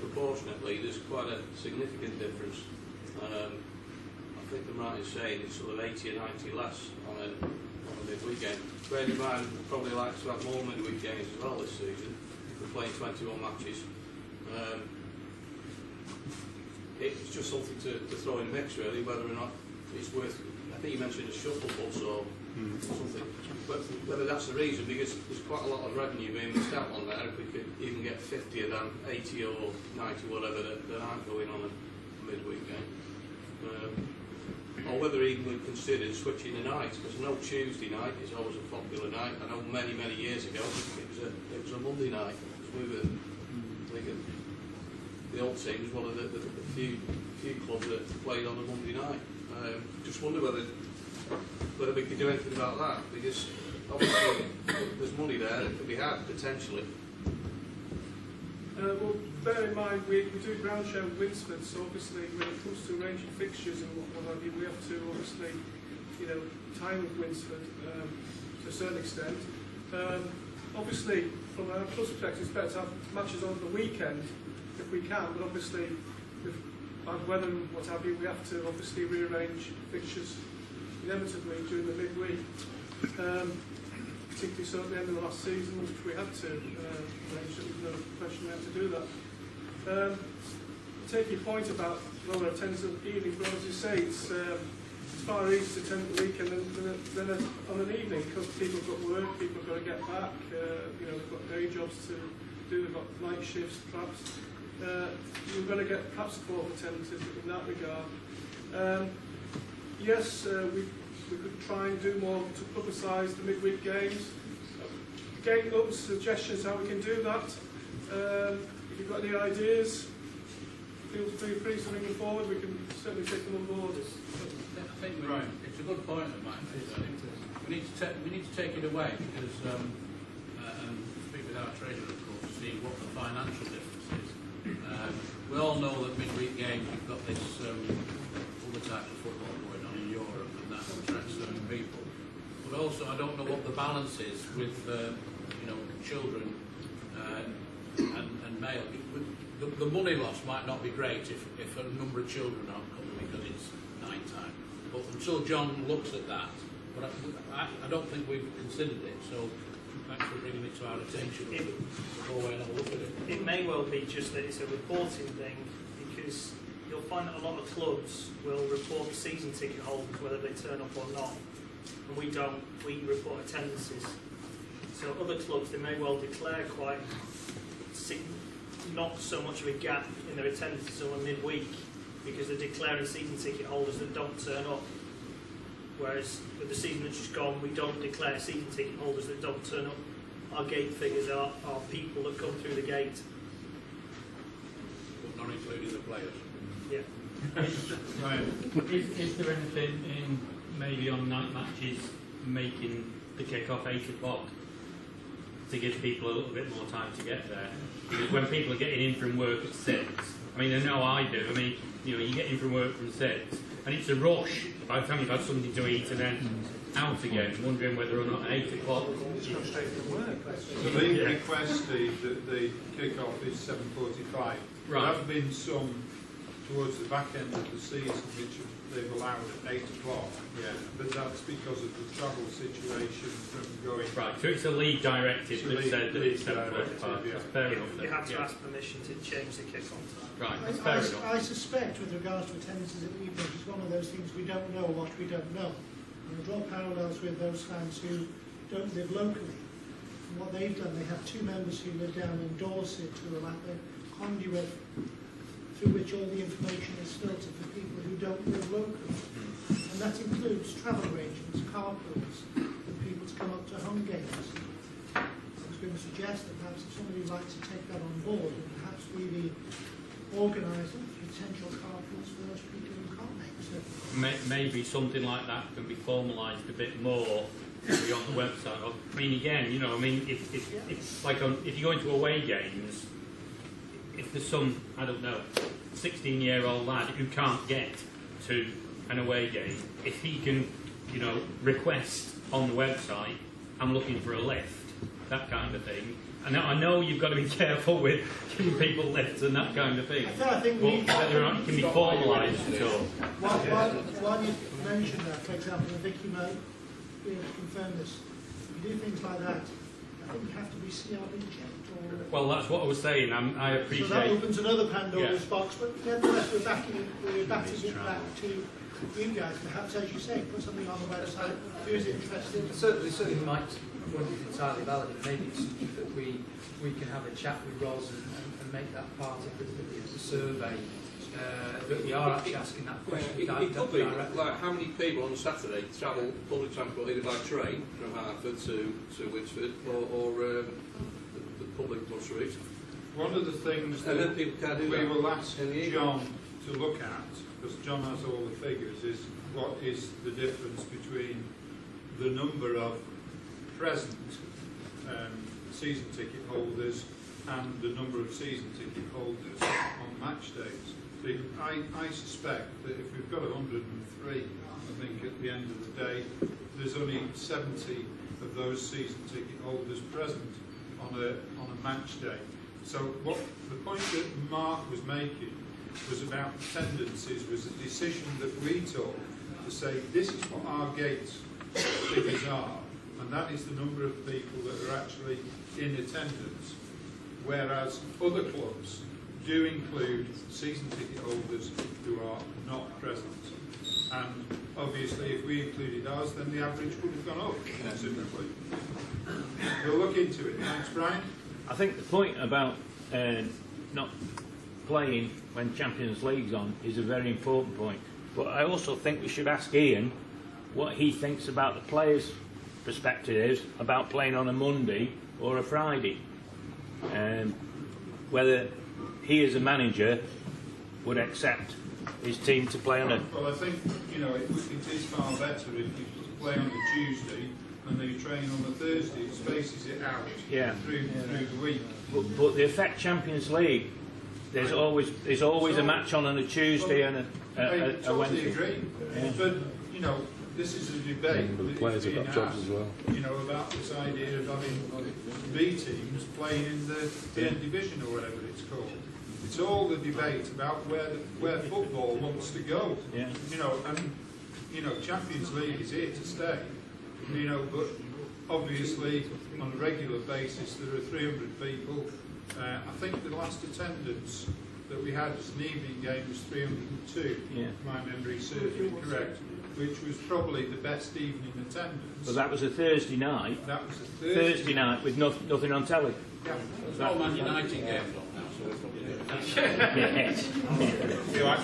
proportionately there's quite a significant difference. I think I'm right in saying it's sort of 80 or 90 less on a midweek game. Bearing in mind, we'd probably like to have more midweek games as well this season. We're playing 21 matches. It's just something to throw in the mix, really, whether or not it's worth. I think you mentioned a shuttle bus or something. Whether that's the reason, because there's quite a lot of revenue being missed out on there. If we could even get 50 of them, 80 or 90, whatever, that aren't going on a midweek game. Or whether even we've considered switching the nights, because I know Tuesday night is always a popular night. I know many years ago it was a Monday night. We were the old team was one of the few clubs that played on a Monday night. Just wonder whether we could do anything about that, because obviously there's money there that could be had potentially. Well, bear in mind we do ground share with Winsford, so obviously when it comes to arranging fixtures and what have you, we have to obviously time with Winsford to a certain extent. Obviously, from our club's perspective, it's better to have matches on the weekend if we can, but obviously with bad weather and what have you, we have to obviously rearrange fixtures inevitably during the midweek. Particularly so at the end of the last season, which we had to arrange, there was no question we had to do that. Take your point about lower attendance at the evening, but as you say, it's far easier to attend at the weekend than on an evening, because people have got work, people have got to get back, they've got day jobs to do, they've got night shifts perhaps. You're going to get perhaps poor attendance in that regard. Yes, we could try and do more to publicise the midweek games. Getting up suggestions how we can do that. If you've got any ideas, feel free to bring them forward. We can certainly take them on board. I think it's a good point of mine. We need to take it away because and speak with our treasurer, of course, to see what the financial difference is. We all know that midweek games, you've got this other type of football going on in Europe, and that attracts certain people. But also, I don't know what the balance is with children and male. The money loss might not be great if a number of children aren't coming because it's night time. But until John looks at that, but I don't think we've considered it. So thanks for bringing it to our attention. We'll go away and have a look at it. It may well be just that it's a reporting thing, because you'll find that a lot of clubs will report the season ticket holders whether they turn up or not, and we don't. We report attendances. So other clubs, they may well declare quite not so much of a gap in their attendances on a midweek, because they're declaring season ticket holders that don't turn up. Whereas with the season that's just gone, we don't declare season ticket holders that don't turn up. Our gate figures are people that come through the gate. But not including the players. Yeah. Is there anything in maybe on night matches making the kick-off 8 o'clock to give people a little bit more time to get there? Because when people are getting in from work at 6, I mean, I know I do. I mean, you get in from work from 6, and it's a rush by the time you've had something to eat and then out again, wondering whether or not at 8 o'clock. So they request that the kick-off is 7:45. Right. There have been some towards the back end of the season which they've allowed at 8 o'clock. Yeah. But that's because of the travel situation from going. Right, so it's a league directive that said that it's 7:45. Yeah. That's fair enough. You have to ask permission to change the kick-on time. Right, that's fair enough. I suspect with regards to attendances at the evening, it's one of those things we don't know what we don't know. And I draw parallels with those fans who don't live locally. And what they've done, they have 2 members who live down in Dorset who are like the conduit through which all the information is filtered for people who don't live locally. And that includes travel arrangements, carpools, for people to come up to home games. I was going to suggest that perhaps if somebody would like to take that on board, and perhaps we the organiser of potential carpools for those people who can't make it. Maybe something like that can be formalised a bit more on the website. I mean, again, if you go into away games, if there's some, I don't know, 16-year-old lad who can't get to an away game, if he can, request on the website, I'm looking for a lift, that kind of thing. And I know you've got to be careful with giving people lifts and that kind of thing. I think whether or not it can be formalised at all. While you mentioned that, for example, and Vicky might be able to confirm this, if you do things like that, I think you have to be CRB checked. Well, that's what I was saying. I appreciate. So that opens another Pandora's box, but nevertheless, we're batting it back to you guys. Perhaps, as you say, put something on the website. Who's interested? Certainly might. Point is entirely valid. Maybe it's something that we can have a chat with Ros and make that part of the survey. That we are actually asking that question. It could be like how many people on a Saturday travel public transport either by train from Hartford to Winsford or the public bus route. One of the things and then people can't do we that. will ask John to look at, because John has all the figures, is what is the difference between the number of present season ticket holders and the number of season ticket holders on match days. So I suspect that if we've got 103, I think at the end of the day, there's only 70 of those season ticket holders present on a match day. So what the point that Mark was making was about attendances, was a decision that we took to say this is what our gate figures are, and that is the number of people that are actually in attendance, whereas other clubs do include season ticket holders who are not present. And obviously, if we included ours, then the average would have gone up considerably. We'll look into it. Thanks, Brian. I think the point about not playing when Champions League's on is a very important point. But I also think we should ask Ian what he thinks about the players' perspectives about playing on a Monday or a Friday. Whether he as a manager would accept his team to play on a... Well, I think, you know, it is far better if you play on the Tuesday and they train on the Thursday. It spaces it out through the week. But the effect Champions League, there's always a match on a Tuesday and a totally Wednesday. Agree. Yeah. But, you know, this is a debate. The players have got jobs as well. You know, about this idea of having B teams playing in the third division or whatever it's called. It's all the debate about where football wants to go. Yeah. You know, and you know, Champions League is here to stay. You know, but obviously on a regular basis there are 300 people. I think the last attendance that we had as an evening game was 302. Yeah. If my memory serves me correct, which was probably the best evening attendance. But that was a Thursday night. That was a Thursday night with nothing on telly. Yeah. It's all Man United games on now, so it's probably Right. I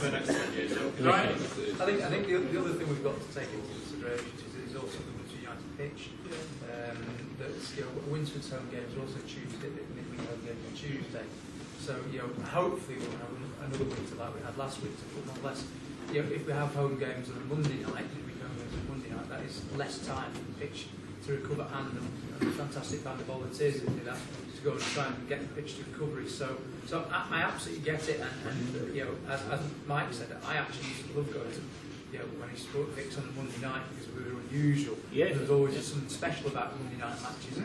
think the other thing we've got to take into consideration is also the Manchester United pitch. That's, you know, Winsford's home games are also Tuesday, midweek home games on Tuesday. So, you know, hopefully we'll have another winter like we had last week to put more less. You know, if we have home games on a Monday night, that is less time for the pitch to recover, and a fantastic band of volunteers that do that to go and try and get the pitch to recovery. So I absolutely get it, and you know, as Mike said, I actually used to love going to, you know, when he spoke Vicks on a Monday night because we were unusual. Yeah. There was always something special about Monday night matches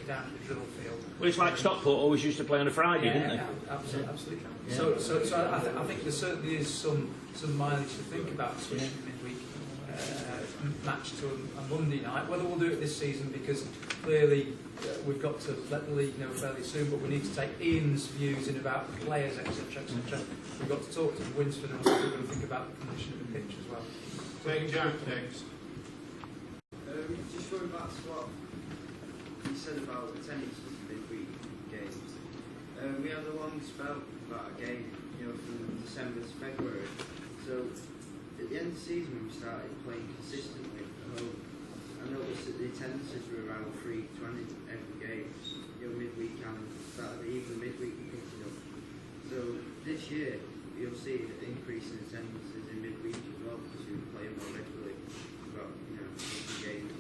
down at the drill field. Well, it's like Stockport always used to play on a Friday, didn't they? Absolutely. Yeah. So I think there certainly is some mileage to think about switching midweek match to a Monday night. Whether we'll do it this season, because clearly we've got to let the league know fairly soon, but we need to take Ian's views in about the players, etc. We've got to talk to Winsford, and also we've got to think about the condition of the pitch as well. Take Jack next. Just going back to what you said about attendance of the midweek games. We had a long spell without a game, you know, from December to February. So at the end of the season, we started playing consistently at home. I noticed that the attendances were around 320 every game, you know, midweek and Saturday, even midweek picking up. So this year, you'll see an increase in attendances in midweek as well, because we were playing more regularly throughout, you know, the game.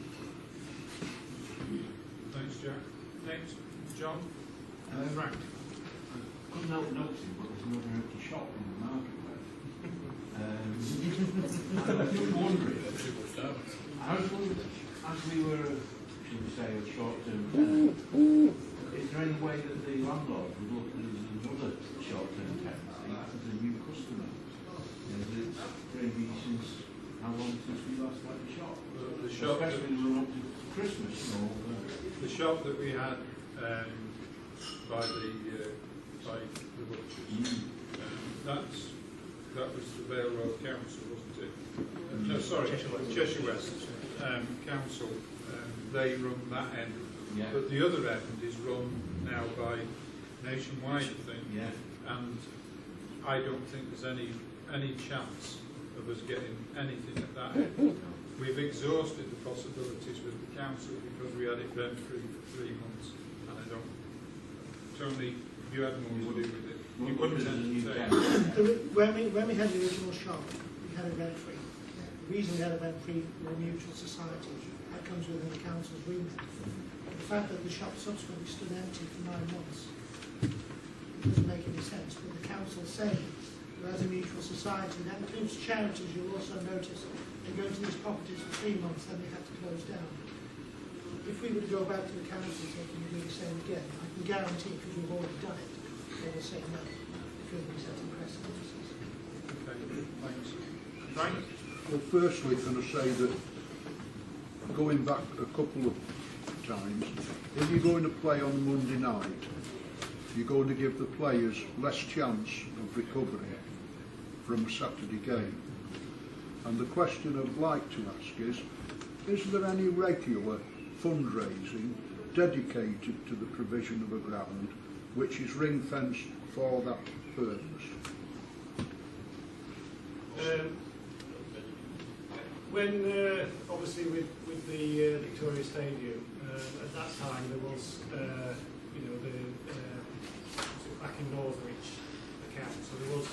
Thanks, Jack. Next, John. Frank. I couldn't help noticing, but there's another empty shop in the marketplace. I was just wondering, as we were, should we say, a short-term tenant, is there any way that the landlord would look at it as another short-term tenancy, as a new customer? Is it maybe since how long since we last had the shop? The shop, especially when we went up to Christmas, you know. The shop that we had by the butchers. That was the Vale Road Council, wasn't it? No, sorry, Cheshire West Council. They run that end, but the other end is run now by Nationwide, I think. Yeah. And I don't think there's any chance of us getting anything at that end. We've exhausted the possibilities with the council because we had it rent-free for 3 months, and I don't. Tony, you had more to do with it. You wouldn't entertain. When we had the original shop, we had it rent-free. The reason we had it rent-free, we're a mutual society. That comes within the council's remit. The fact that the shop subsequently stood empty for 9 months doesn't make any sense. But the council saying that as a mutual society, that includes charities, you'll also notice, they go to these properties for 3 months, then they have to close down. If we were to go back to the council and say, can you do the same again, I can guarantee, because we've already done it, they will say no, because we're setting precedents. Okay, thanks. Frank? Well, firstly, can I say that going back a couple of times, if you're going to play on Monday night, you're going to give the players less chance of recovery from a Saturday game. And the question I'd like to ask is there any regular fundraising dedicated to the provision of a ground which is ring-fenced for that purpose? When obviously with the Victoria Stadium, at that time there was you know, the back in Northwich account, so there was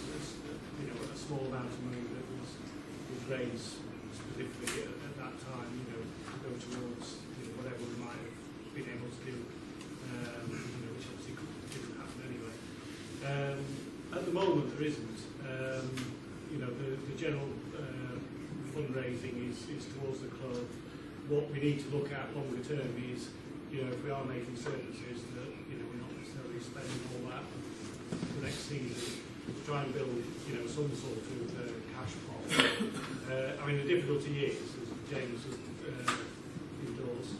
you know, a small amount of money that was raised specifically at that time, you know, to go towards, you know, whatever we might have been able to do, you know, which obviously didn't happen anyway. At the moment there isn't. You know, the general fundraising is towards the club. What we need to look at longer term is, you know, if we are making surpluses, that, you know, we're not necessarily spending all that the next season to try and build, you know, some sort of cash pot. I mean, the difficulty is, as James has endorsed,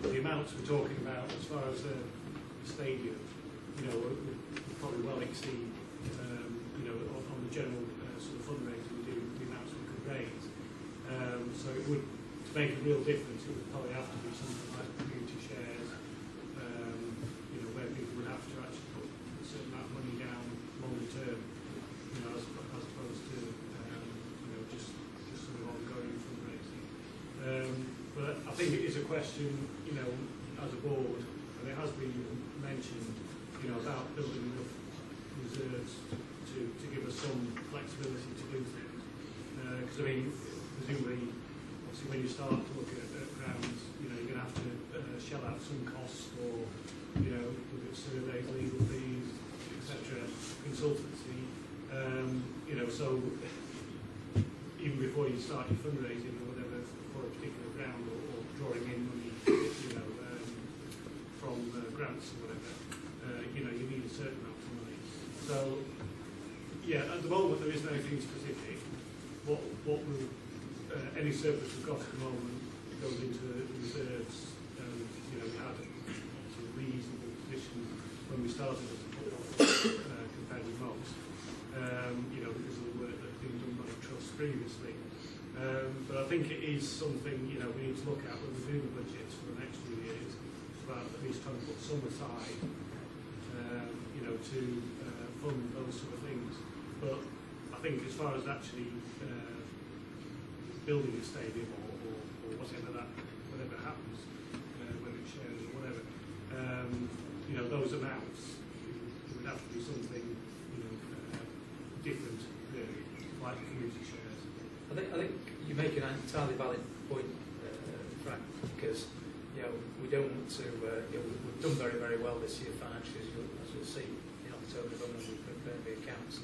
the amounts we're talking about as far as the stadium, you know, would probably well exceed, you know, on the general sort of fundraising we do, the amounts we could raise. So it would, to make a real difference, it would probably have to be something like community shares, you know, where people would have to actually put a certain amount of money down longer term, you know, as opposed to, you know, just sort of ongoing fundraising. But I think it is a question, you know, as a board, and it has been mentioned, you know, about building enough reserves to give us some flexibility to do things. Because I mean, presumably, obviously, when you start to look at grounds, you know, you're going to have to shell out some costs for, you know, whether it's surveys, legal fees, etc., consultancy. You know, so even before you start your fundraising or whatever for a particular ground, or drawing in money, you know, from grants or whatever, you know, you need a certain amount of money. So, yeah, at the moment there is nothing specific. What will any surplus we've got at the moment goes into the reserves, and you know, we had a reasonable position when we started as a football compared with most, you know, because of the work that's been done by the trust previously. But I think it is something, you know, we need to look at when we do the budgets for the next few years, about at least trying to put some aside, you know, to fund those sort of things. But I think as far as actually building a stadium or whatever happens, whether it's shares or whatever, you know, those amounts, it would have to be something, you know, different, really, like community shares. I think you make an entirely valid point, Frank, because, you know, we don't want to, you know, we've done very, very well this year financially, as you'll see in October, when we've prepared the accounts.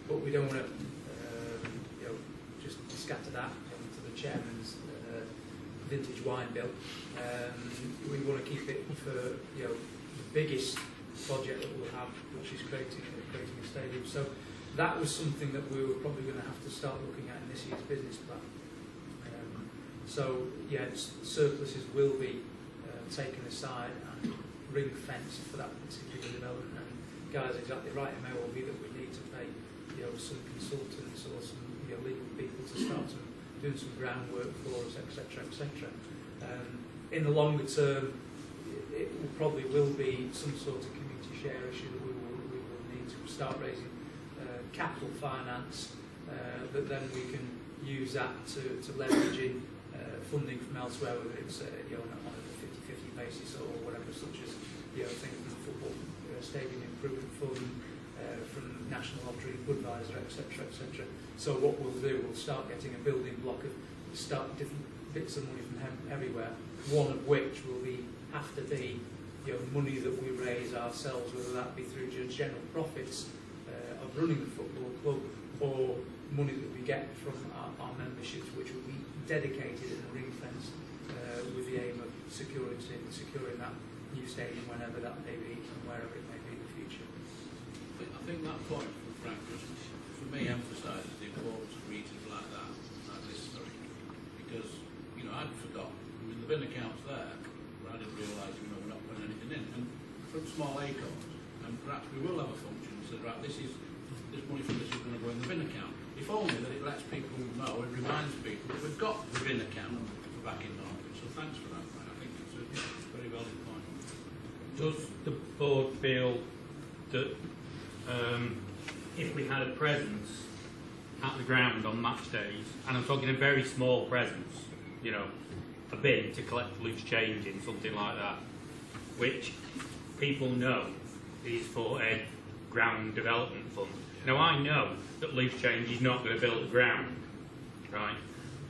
But we don't want to, you know, just scatter that into the chairman's vintage wine bill. We want to keep it for, you know, the biggest project that we'll have, which is creating a stadium. So that was something that we were probably going to have to start looking at in this year's business plan. So yeah, surpluses will be taken aside and ring fenced for that particular development. And Guy's exactly right. It may well be that we need to pay, you know, some consultants or some, you know, legal people to start doing some groundwork for us, etc., etc. In the longer term, it probably will be some sort of community share issue that we will need to start raising capital finance, but then we can use that to leverage in funding from elsewhere, whether it's you know, on a 50-50 basis or whatever, such as, you know, things from the football stadium improvement fund, from National Lottery, Budweiser, etc., etc. So what we'll do, we'll start getting a building block of different bits of money from everywhere. One of which will have to be, you know, money that we raise ourselves, whether that be through just general profits of running the football club, or money that we get from our memberships, which will be dedicated and ring-fenced with the aim of securing that new stadium whenever that may be and wherever it may be in the future. I think that point from Frank just, for me, emphasises the importance of regions like that, like this, because, you know, I'd forgotten. I mean, there've been accounts there, but I didn't realise, you know, we're not putting anything in. And from small acres, that this money from this is going to go in the bin account. If only that it lets people know, it reminds people that we've got the bin account for back in Northwich. So thanks for that. I think it's a very valid point. Does the board feel that if we had a presence at the ground on match days, and I'm talking a very small presence, you know, a bin to collect loose change in, something like that, which people know is for a ground development fund. Now I know that loose change is not going to build the ground, right?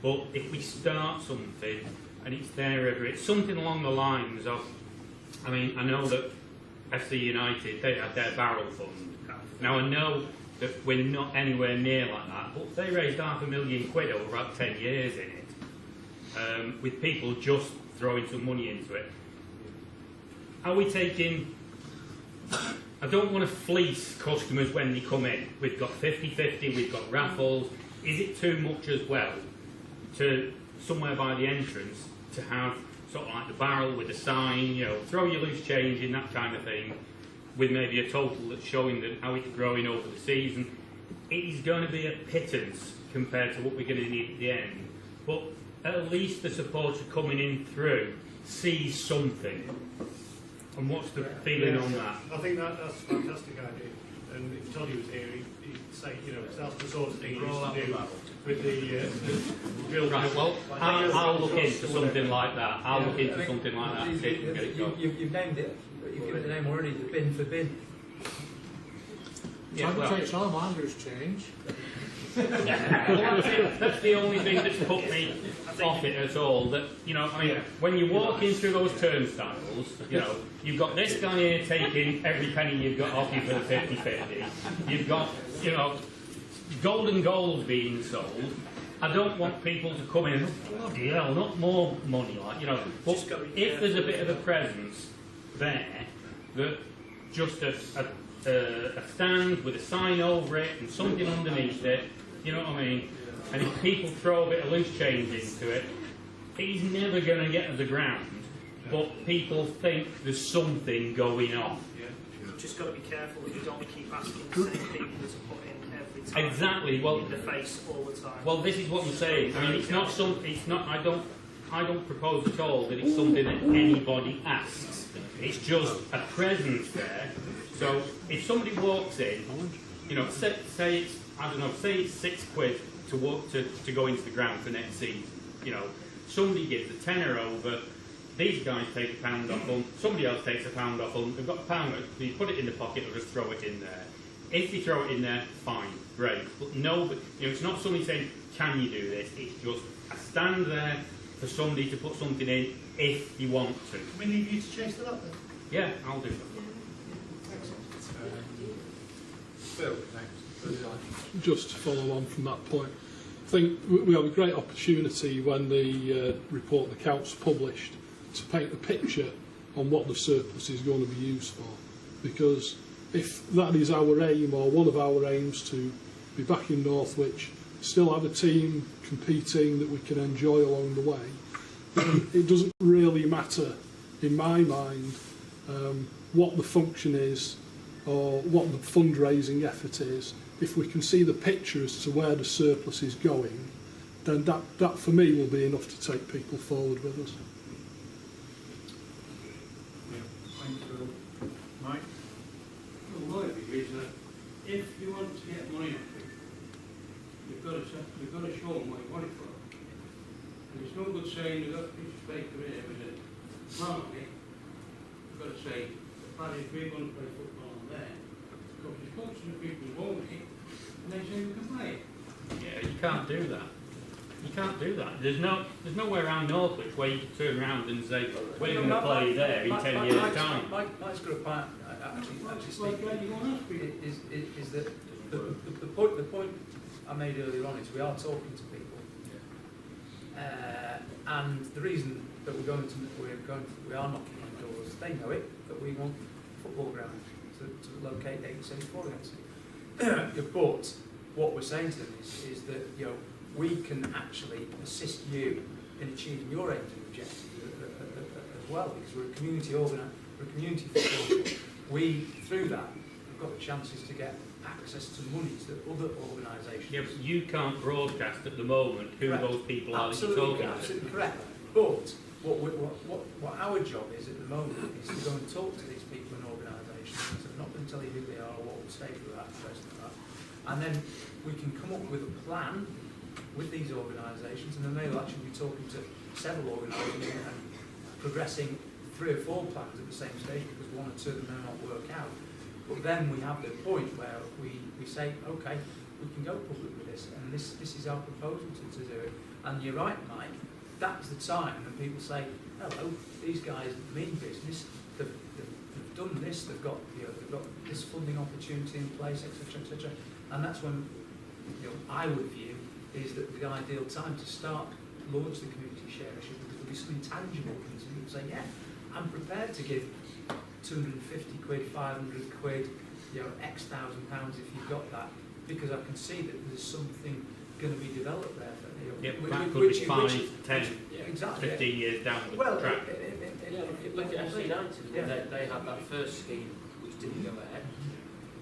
But if we start something and it's there it's something along the lines of, I mean, I know that FC United, they had their barrel fund. Now I know that we're not anywhere near like that, but they raised £500,000 over about 10 years in it, with people just throwing some money into it. Are we taking... I don't want to fleece customers when they come in. We've got 50-50, we've got raffles. Is it too much as well to somewhere by the entrance to have sort of like the barrel with a sign, you know, throw your loose change in, that kind of thing, with maybe a total that's showing that how it's growing over the season? It is going to be a pittance compared to what we're going to need at the end. But at least the supporter coming in through sees something. And what's the feeling on that? I think that's a fantastic idea. And if Toddy was here, he'd say, you know, that's the sort of thing he used to do with the build. Right, well, I'll look into something like that. I'll look into something like that and see if we can get it going. You've named it, you've given it the name already, the bin for bin. Yeah, well, take Salamanders change. well, that's the only thing that's put me off it at all. That, you know, I mean, when you walk in through those turnstiles, you know, you've got this guy here taking every penny you've got off you for the 50-50. You've got, you know, golden goals being sold. I don't want people to come in and, bloody hell, not more money, like, you know. But if there's a bit of a presence there, that just a stand with a sign over it and something underneath it, you know what I mean? And if people throw a bit of loose change into it, it's never going to get to the ground, but people think there's something going on. You've just got to be careful that you don't keep asking the same people to put in every time. Exactly. Well, in the face all the time. Well, this is what I'm saying. I mean, it's not some. It's not. I don't propose at all that it's something that anybody asks. It's just a presence there. So if somebody walks in, you know, say it's, I don't know, say it's £6 to walk to go into the ground for next season. You know, somebody gives a tenner over. These guys take £1 off them. Somebody else takes £1 off them. They've got £1. You put it in the pocket or just throw it in there. If you throw it in there, fine, great. But no, you know, it's not somebody saying, "Can you do this?" It's just a stand there for somebody to put something in if you want to. Can we leave you to chase that up then? Yeah, I'll do that. Phil, next. Just to follow on from that point, I think we have a great opportunity when the report and accounts published to paint a picture on what the surplus is going to be used for, because if that is our aim, or one of our aims, to be back in Northwich, still have a team competing that we can enjoy along the way, then it doesn't really matter, in my mind, what the function is or what the fundraising effort is. If we can see the picture as to where the surplus is going, then that for me will be enough to take people forward with us. Thanks, Phil. Mike? Well, my view is that if you want to get money off it, you've got to show them what you want it for. And it's no good saying you've got a piece of paper here with a plan on it. You've got to say, the plan is we're going to play football on there. Because you talk to the people who own it, and they say we can play it. Yeah, you can't do that. You can't do that. There's nowhere around Northwich where you can turn around and say, we're going to play there in 10 years' time. Mike's got a point, actually Steve, is that the point I made earlier on is we are talking to people. And the reason that we are knocking on doors, they know it, that we want a football ground to locate 874 against it. But what we're saying to them is that, you know, we can actually assist you in achieving your aims and objectives as well, because we're a community football club. We, through that, have got the chances to get access to monies that other organisations. Yeah, but you can't broadcast at the moment who Correct. those people are that you're Absolutely, talking to. absolutely correct. But what our job is at the moment is to go and talk to these people and organisations. So I'm not going to tell you who they are or what stage we're at, the rest of that. And then we can come up with a plan with these organisations, and then they'll actually be talking to several organisations and progressing 3 or 4 plans at the same stage, because 1 or 2 of them may not work out. But then we have the point where we say, okay, we can go public with this, and this is our proposal to do it. And you're right, Mike, that's the time when people say, hello, these guys mean business, they've done this, they've got this funding opportunity in place, etc., etc. And that's when I would view is that the ideal time to start launch the community share issue, because there'll be some intangible things, and people say, yeah, I'm prepared to give 250 quid, 500 quid, X thousand pounds if you've got that, because I can see that there's something going to be developed there. That could be 5, 10, exactly, 15 years down the track. Look at FC90, they had that first scheme which didn't go ahead.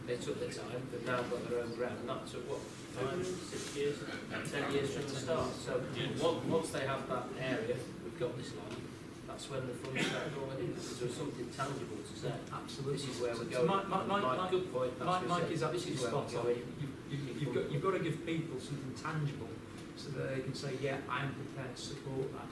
They took their time, they've now got their own ground, and that took what, 5, 6 years, 10 years from the start. So once they have that area, we've got this land, that's when the funds start going in, because there's something tangible to say. Absolutely. This is where we're So going. Mike, good point. Mike is absolutely spot on. Going. You've got to give people something tangible so that they can say, yeah, I'm prepared to support that.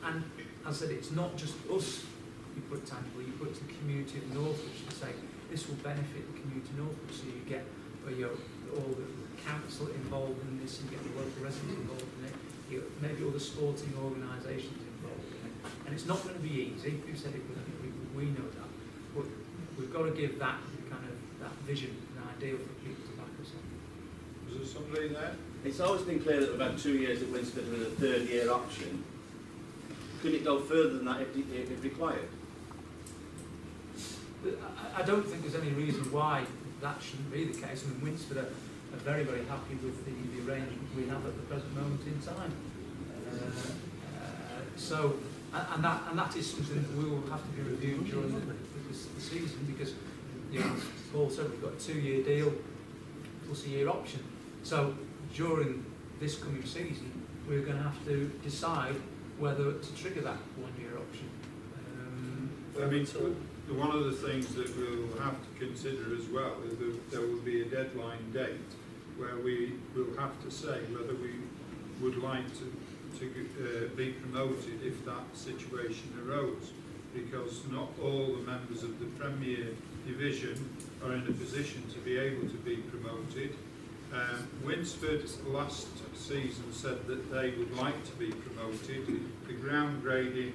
And as I said, it's not just us you put tangible, you put it to the community of Northwich to say, this will benefit the community of Northwich, so you get all the council involved in this, you get the local residents involved in it, maybe other sporting organisations involved in it. And it's not going to be easy, who said it was, we know that, but we've got to give that kind of that vision and ideal for people to back us on. Was there somebody there? It's always been clear that we've had 2 years at Winsford with a 3rd-year option. Could it go further than that if required? I don't think there's any reason why that shouldn't be the case. I mean, Winsford are very, very happy with the arrangement we have at the present moment in time. And that is something that we will have to be reviewed during the season, because, as Paul said, we've got a 2-year deal plus a year option. So during this coming season, we're going to have to decide whether to trigger that 1-year option. One of the things that we'll have to consider as well is that there will be a deadline date where we will have to say whether we would like to be promoted if that situation arose, because not all the members of the Premier Division are in a position to be able to be promoted. Winsford last season said that they would like to be promoted. The ground grading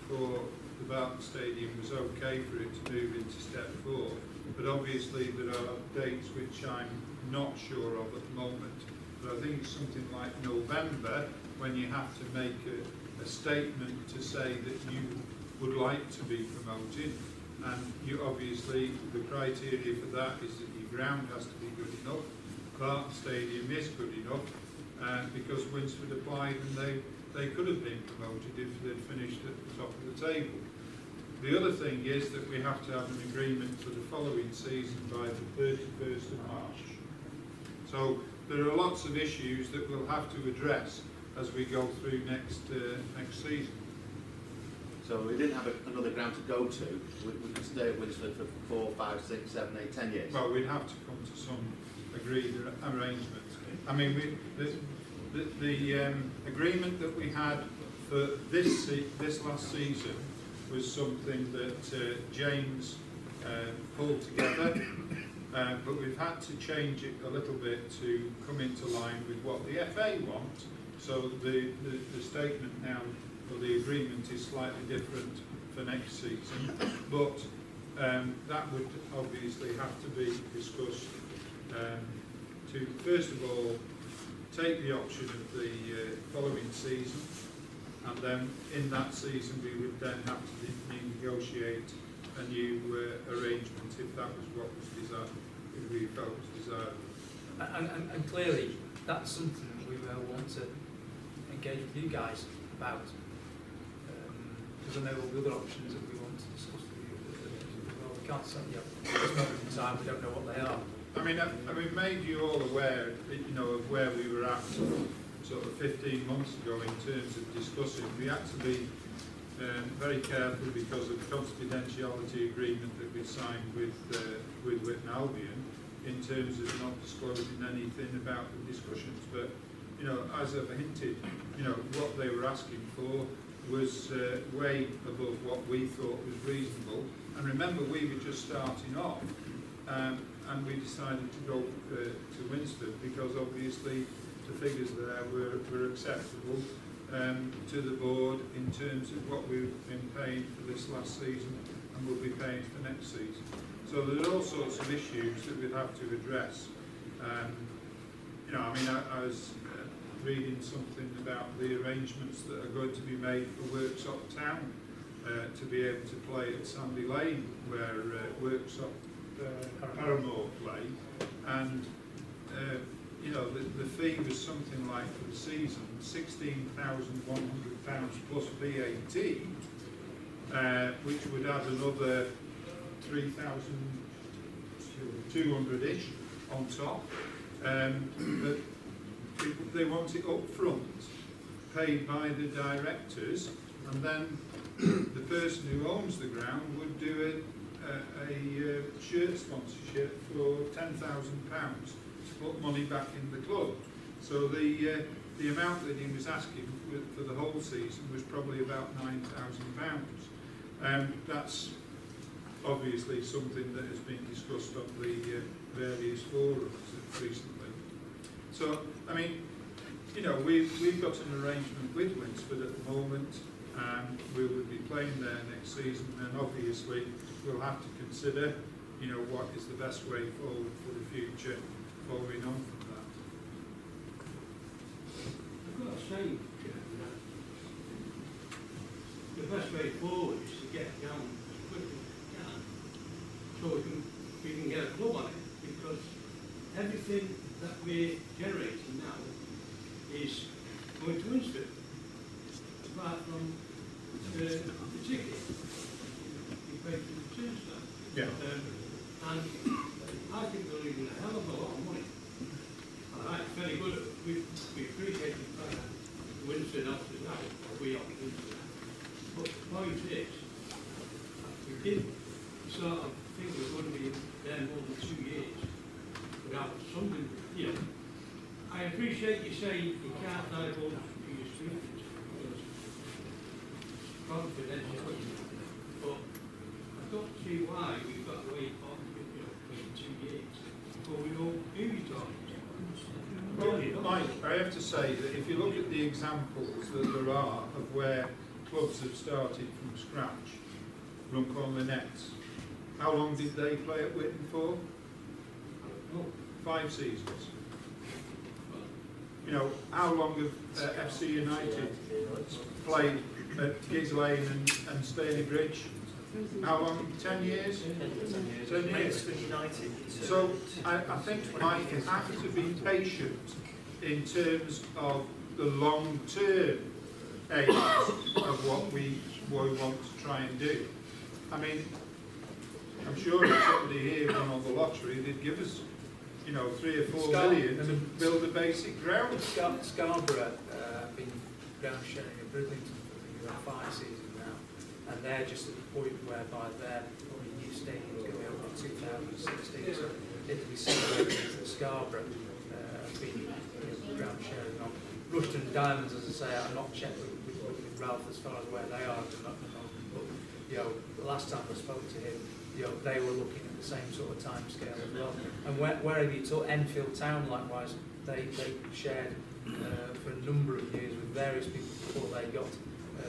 for the Barton Stadium was okay for it to move into step 4, but obviously there are dates which I'm not sure of at the moment. But I think it's something like November when you have to make a statement to say that you would like to be promoted, and you obviously the criteria for that is that your ground has to be good enough. Barton Stadium is good enough, because Winsford applied and they could have been promoted if they'd finished at the top of the table. The other thing is that we have to have an agreement for the following season by the 31st of March. So there are lots of issues that we'll have to address as we go through next season. So we didn't have another ground to go to. We could stay at Winsford for 4, 5, 6, 7, 8, 10 years. Well, we'd have to come to some agreed arrangement. I mean, the agreement that we had for this last season was something that James pulled together, but we've had to change it a little bit to come into line with what the FA want. So the statement now, or the agreement, is slightly different for next season, but that would obviously have to be discussed to, first of all, take the option of the following season, and then in that season we would then have to negotiate a new arrangement if that was what was desired, if we felt was desirable. And clearly that's something that we will want to engage with you guys about, because I know all the other options that we want to discuss with you as well, the can't say, you know, at this moment in time, we don't know what they are. I mean, we've made you all aware, you know, of where we were at sort of 15 months ago in terms of discussing. We had to be very careful because of the confidentiality agreement that we signed with Whitton Albion in terms of not disclosing anything about the discussions. But, you know, as I've hinted, you know, what they were asking for was way above what we thought was reasonable. And remember, we were just starting off. And we decided to go to Winsford because obviously the figures there were acceptable to the board in terms of what we've been paying for this last season and will be paying for next season. So there are all sorts of issues that we'd have to address. You know, I mean, I was reading something about the arrangements that are going to be made for Worksop Town to be able to play at Sandy Lane, where Worksop Paramore play, and you know, the fee was something like for the season £16,100 plus VAT, which would add another 3,200-ish on top. But they want it up front, paid by the directors, and then the person who owns the ground would do a shirt sponsorship for £10,000 to put money back in the club. So the amount that he was asking for the whole season was probably about £9,000. That's obviously something that has been discussed on the various forums recently. So, I mean, you know, we've got an arrangement with Winsford at the moment, and we will be playing there next season, and obviously we'll have to consider, you know, what is the best way forward for the future following on from that. I've got to say, the best way forward is to get it down as quickly as we can, so we can get a club on it, because everything that we're generating now is going to Winsford, apart from the ticket you pay for the turnstile. Yeah. And I think they're losing a hell of a lot of money. And it's very good. We appreciate the fact that Winsford helps us out, or we help Winsford out. But the point is, we did sort of think we were going to be there more than 2 years without something, you know. I appreciate you saying you can't divulge who you're speaking to because it's confidential, but I don't see why we've got to wait for 2 years before we know who you're talking to. Well, Mike, I have to say that if you look at the examples that there are of where clubs have started from scratch, Runcorn Linnets, how long did they play at Whitton for? 5 seasons. You know, how long have FC United played at Giggs Lane and Staley Bridge? How long? 10 years? 10 years. So I think Mike has to be patient in terms of the long-term aims of what we want to try and do. I mean, I'm sure if somebody here won on the lottery, they'd give us, you know, 3 or 4 million to build a basic ground. Scarborough have been ground sharing at Bridlington for about 5 seasons now, and they're just at the point whereby their new stadium is going to be open in 2016, so it'll be similar to Scarborough have been ground sharing on. Rushden Diamonds, as I say, I'm not checked with Ralph as far as where they are at the moment, but you know, the last time I spoke to him, you know, they were looking at the same sort of time scale as well. And wherever you talk, Enfield Town likewise, they shared for a number of years with various people before they got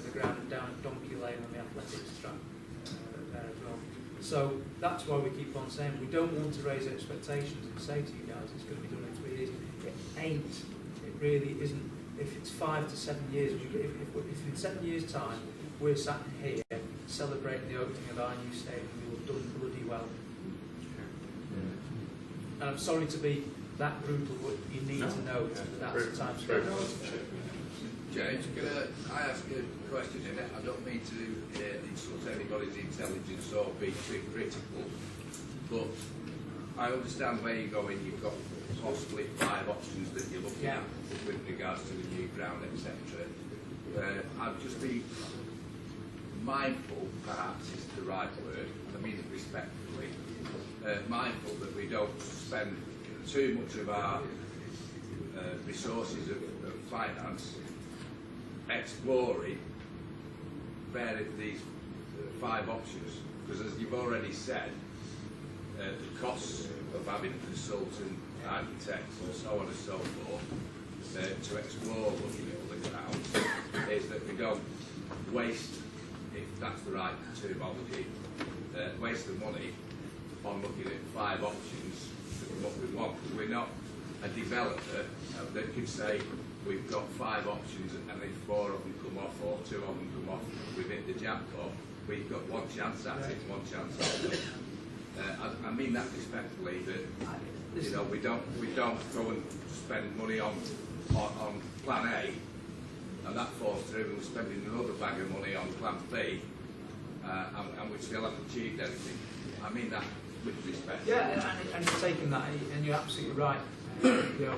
the ground down at Donkey Lane on the athletics track there as well. So that's why we keep on saying we don't want to raise expectations and say to you guys it's going to be done in 3 years. It ain't. It really isn't. If it's 5 to 7 years, if in 7 years' time we're sat here celebrating the opening of our new stadium, we will have done bloody well. And I'm sorry to be that brutal, but you need to know that's the time scale. James, can I ask you a question? And I don't mean to insult anybody's intelligence or be too critical, but I understand where you're going. You've got possibly 5 options that you're looking at with regards to the new ground, etc. I'd just be mindful, perhaps is the right word, and I mean it respectfully, mindful that we don't spend too much of our resources of finance exploring these 5 options, because as you've already said, the costs of having a consultant, architects and so on and so forth to explore looking at other grounds is that we don't waste, if that's the right terminology, waste the money on looking at 5 options to what we want, because we're not a developer that can say we've got 5 options and if 4 of them come off or 2 of them come off, we've hit the jackpot. We've got 1 chance at it, 1 chance at it. I mean that respectfully, that you know we don't go and spend money on plan A and that falls through and we're spending another bag of money on plan B and we still haven't achieved anything. I mean that with respect. Yeah, and you're taking that, and you're absolutely right. You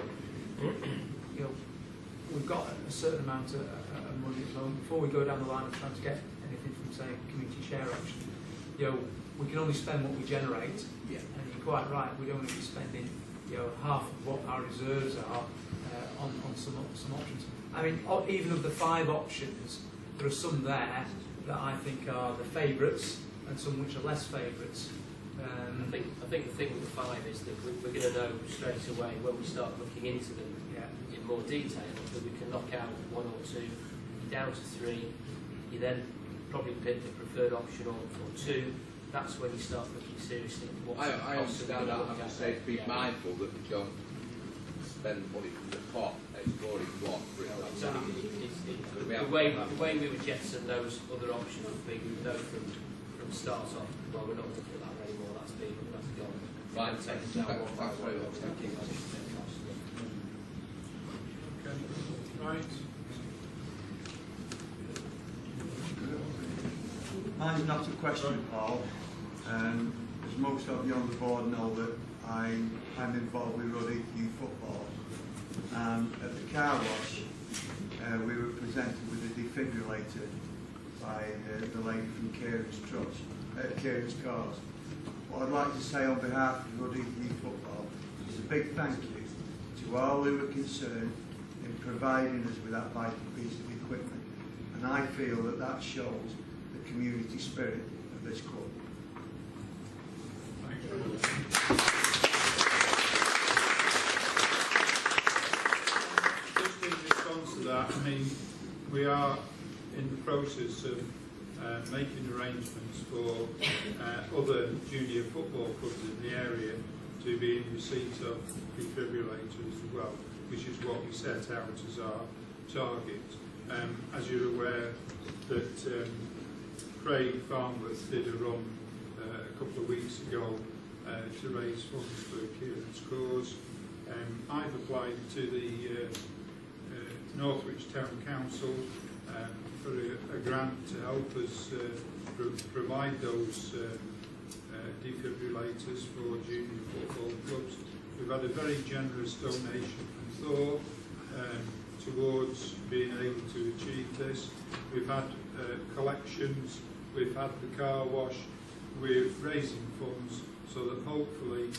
know, we've got a certain amount of money at the moment. Before we go down the line of trying to get anything from, say, community share option, you know, we can only spend what we generate. Yeah. And you're quite right. We don't want to be spending, you know, half of what our reserves are on some options. I mean, even of the 5 options, there are some there that I think are the favourites, and some which are less favourites. I think the thing with the 5 is that we're going to know straight away when we start looking into them in more detail that we can knock out 1 or 2, down to 3. You then probably pick the preferred option or 2. That's when you start looking seriously at what I understand that. I'm just saying to be mindful that we don't spend money from the pot exploring what. The way we would jettison those other options would be we would know from start off, well, we're not looking at that anymore, that's gone. Fine, thanks very much. Thank you. Okay. Right. Mine's not a question, Paul. As most of you on the board know that I'm involved with Ruddy Youth Football. At the car wash, we were presented with a defibrillator by the lady from Kieran's Cars. What I'd like to say on behalf of Ruddy Youth Football is a big thank you to all who were concerned in providing us with that vital piece of equipment. And I feel that that shows the community spirit of this club. Thank you. Just in response to that, I mean, we are in the process of making arrangements for other junior football clubs in the area to be in receipt of defibrillators as well, which is what we set out as our target. As you're aware that Craig Farnworth did a run a couple of weeks ago to raise funds for Kieran's cause. I've applied to the Northwich Town Council for a grant to help us provide those defibrillators for junior football clubs. We've had a very generous donation from Thor towards being able to achieve this. We've had collections, we've had the car wash, we're raising funds so that hopefully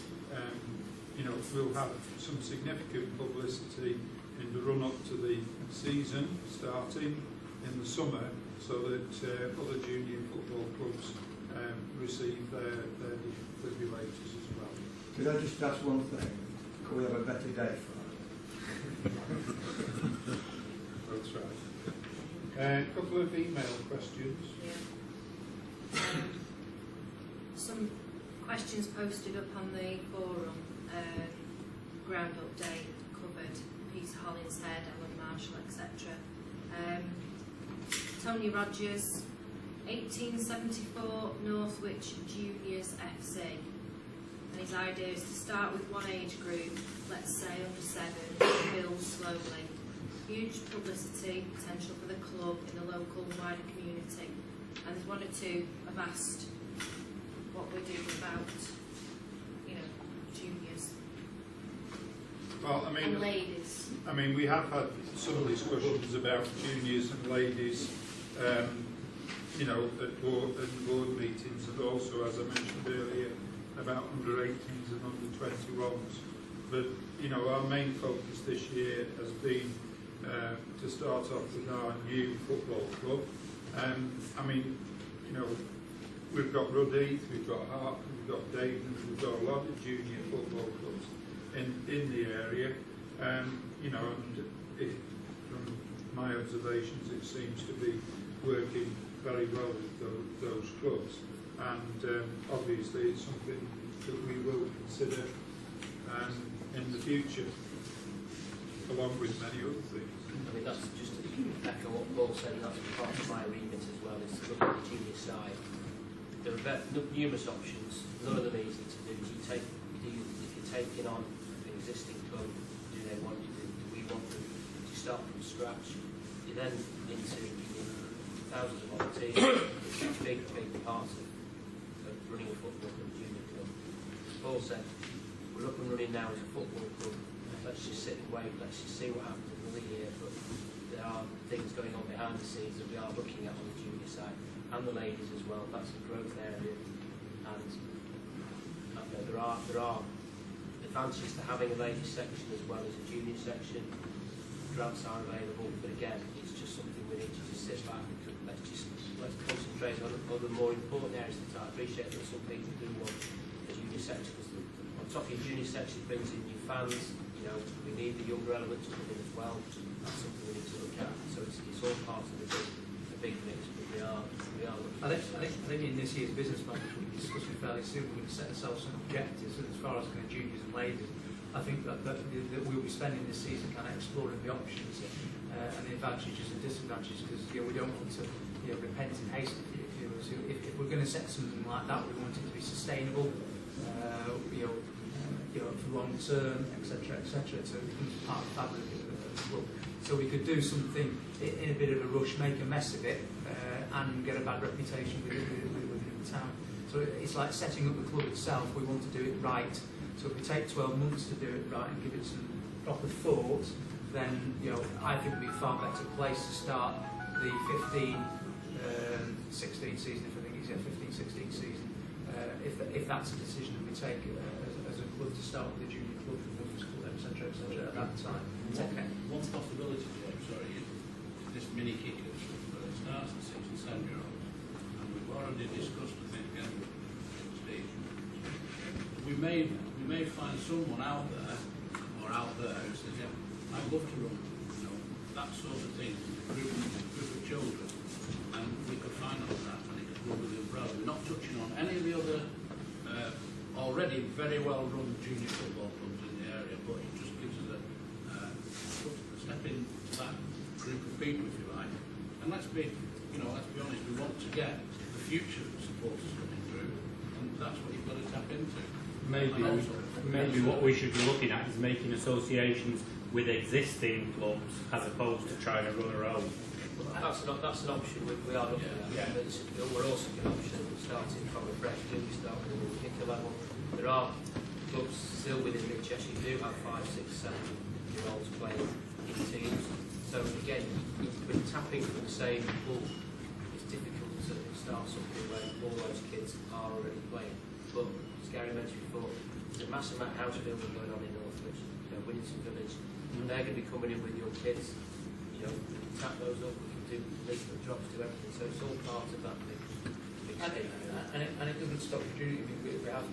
you know, we'll have some significant publicity in the run-up to the season starting in the summer, so that other junior football clubs receive their defibrillators as well. Could I just ask one thing? Could we have a better day for it? That's right. A couple of email questions. Yeah. Some questions posted up on the forum. Ground update covered Peter Hollinshead, Alan Marshall, etc. Tony Rogers, 1874 Northwich Juniors FC. And his idea is to start with one age group, let's say under 7, and build slowly. Huge publicity potential for the club in the local wider community. And there's 1 or 2 have asked what we're doing about, juniors. Well, and ladies. I mean, we have had some discussions about juniors and ladies, at board meetings, and also, as I mentioned earlier, about under 18s and under 21s. But our main focus this year has been to start off with our new football club. We've got Rudheath, we've got Hart, we've got Dayton, we've got a lot of junior football clubs in the area. And from my observations, it seems to be working very well with those clubs. And obviously, it's something that we will consider in the future, along with many other things. I mean, that's just to echo what Paul said, and that's part of my remit as well, is to look at the junior side. There are numerous options, none of them easy to do. If you're taking on an existing club, do we want to start from scratch? You're then into thousands of volunteers, it's a big part of running a football club, junior club. As Paul said, we're up and running now as a football club. Let's just sit and wait, let's just see what happens another year. But there are things going on behind the scenes that we are looking at on the junior side, and the ladies as well. That's a growth area, and there are advantages to having a ladies section as well as a junior section. Grants are available, but again, it's just something we need to just sit back and let's concentrate on the more important areas. I appreciate that some people do want a junior section, because on top of your junior section brings in new fans. We need the younger element to come in as well. That's something we need to look at. So it's all part of the big mix, but we are looking at it. I think in this year's business plan, which we'll be discussing fairly soon, we're going to set ourselves some objectives as far as kind of juniors and ladies. I think that we'll be spending this season kind of exploring the options and the advantages and disadvantages, because we don't want to repent in haste. If we're going to set something like that, we want it to be sustainable, for long term, etc., etc. So it becomes part of the fabric of the club. So we could do something in a bit of a rush, make a mess of it, and get a bad reputation within the town. So it's like setting up the club itself. We want to do it right. So if we take 12 months to do it right and give it some proper thought, then I think we'd be a far better place to start the 15-16 season. If I think it's 15-16 season, if that's a decision that we take as a club to start with the junior club, women's club, etc., at that time. One possibility, James, is this mini kickers starts at 6 and 7-year-olds, and we've already discussed the thing again with Steve. We may find someone out there who says, yeah, I'd love to run, that sort of thing, a group of children, and we could finance that, and it could run with the umbrella. We're not touching on any of the other already very well run junior football clubs in the area, but it just gives us a step into that group of people, if you like. And let's be honest, we want to get the future supporters coming through, and that's what you've got to tap into. Maybe what we should be looking at is making associations with existing clubs as opposed to trying to run our own. That's an option we are looking at. But we're also an option starting from a fresh do we start with a kicker level. There are clubs still within Mid Cheshire who do have 5, 6, 7-year-olds playing in teams. So again, we're tapping from the same pool. It's difficult to start something where all those kids are already playing. But as Gary mentioned before, there's a massive amount of house building going on in Northwich, Winnington Village. And they're going to be coming in with young kids. Tap those up, we can do lift drops, do everything. So it's all part of that big scheme. And it doesn't stop the junior. We have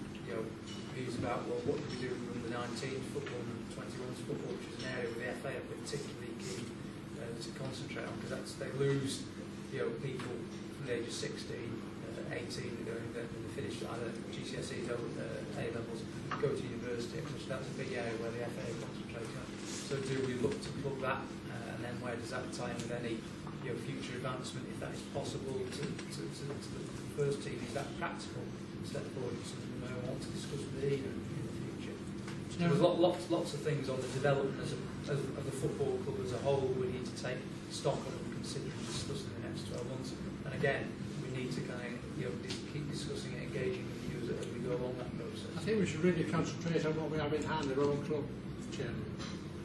views about what do we do from the 19 football and 21s football, which is an area where the FA are particularly keen to concentrate on, because they lose people from the age of 16, 18, they finish either GCSEs or A levels, go to university, which that's a big area where the FA concentrate on. So do we look to plug that, and then where does that tie in with any future advancement, if that is possible, to the first team? Is that practical step forward? Something we may want want to discuss with Ian in the future. There's lots of things on the development of the football club as a whole we need to take stock of and consider and discuss in the next 12 months. And again, we need to kind of keep discussing it, engaging with you as we go along that process. I think we should really concentrate on what we have in hand, our own club, Chairman.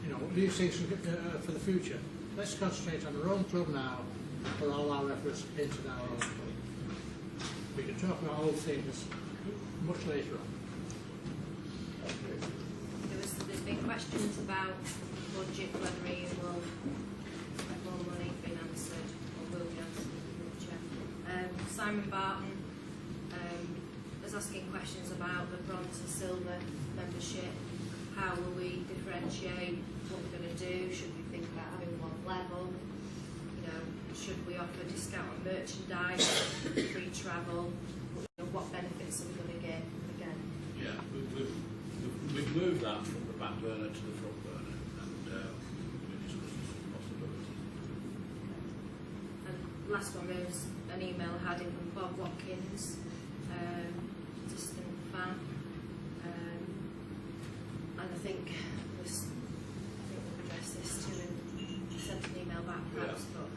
You know, what do you see for the future? Let's concentrate on our own club now and put all our efforts into our own club. We can talk about all things much later on. There's been questions about budget, whether Ian will have more money being answered or will be answered in the future. Simon Barton was asking questions about the bronze and silver membership. How will we differentiate what we're going to do? Should we think about having one level? You know, should we offer discount on merchandise, free travel? You know, what benefits are we going to get again? Yeah, we've moved that from the back burner to the front burner, and we're discussing some possibilities. And last one, there was an email I had in from Bob Watkins, distant fan, and I think we've addressed this to him, sent an email back perhaps, but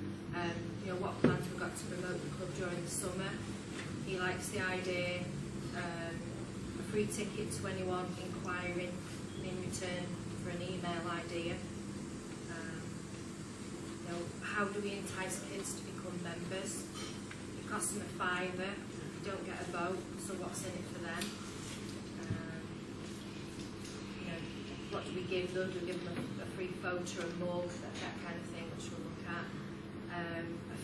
you know, what plans we've got to promote the club during the summer. He likes the idea, a free ticket to anyone inquiring in return for an email idea. You know, how do we entice kids to become members? It costs them a £5, you don't get a vote, so what's in it for them? You know, what do we give them? Do we give them a free photo, a mug, that kind of thing, which we'll look at. A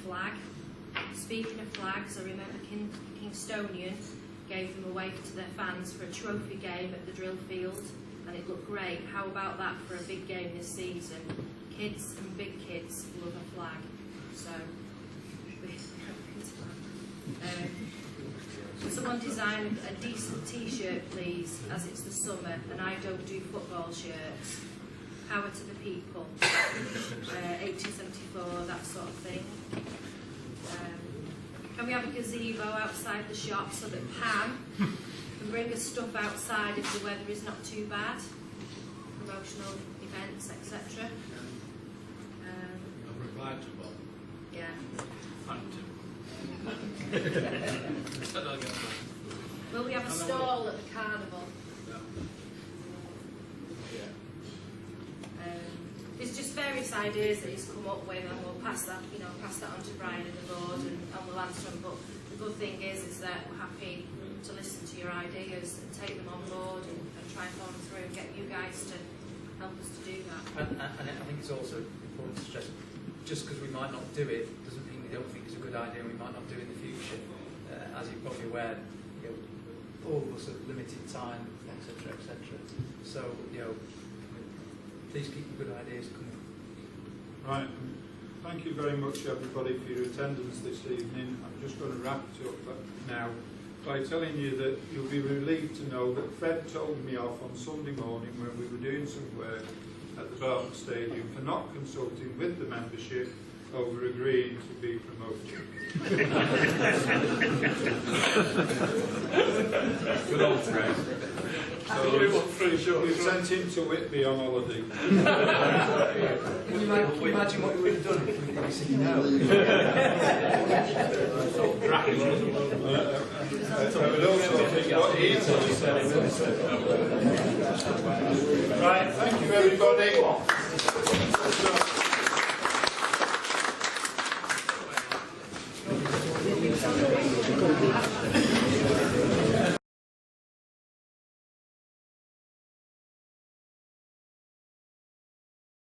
flag. Speaking of flags, I remember Kingstonian gave them away to their fans for a trophy game at the drill field, and it looked great. How about that for a big game this season? Kids and big kids love a flag, so someone design a decent t-shirt please, as it's the summer and I don't do football shirts. Power to the people. 1874, that sort of thing. Can we have a gazebo outside the shop so that Pam can bring us stuff outside if the weather is not too bad? Promotional events, etc. I've replied to Bob. Yeah. Will we have a stall at the carnival? There's just various ideas that he's come up with, and we'll pass that on to Brian and the board, and we'll answer them. But the good thing is that we're happy to listen to your ideas and take them on board and try and follow through and get you guys to help us to do that. And I think it's also important to stress, just because we might not do it doesn't mean we don't think it's a good idea and we might not do it in the future. As you're probably aware, you know, all of us have limited time, etc., etc. So, you know, please keep the good ideas coming. Right. Thank you very much, everybody, for your attendance this evening. I'm just going to wrap it up now by telling you that you'll be relieved to know that Fred told me off on Sunday morning when we were doing some work at the Barton Stadium for not consulting with the membership over agreeing to be promoted. Good old Fred. So we've sent him to Whitby on holiday. Can you imagine what we would have done if we said no? I would also think what he said. Right, thank you everybody.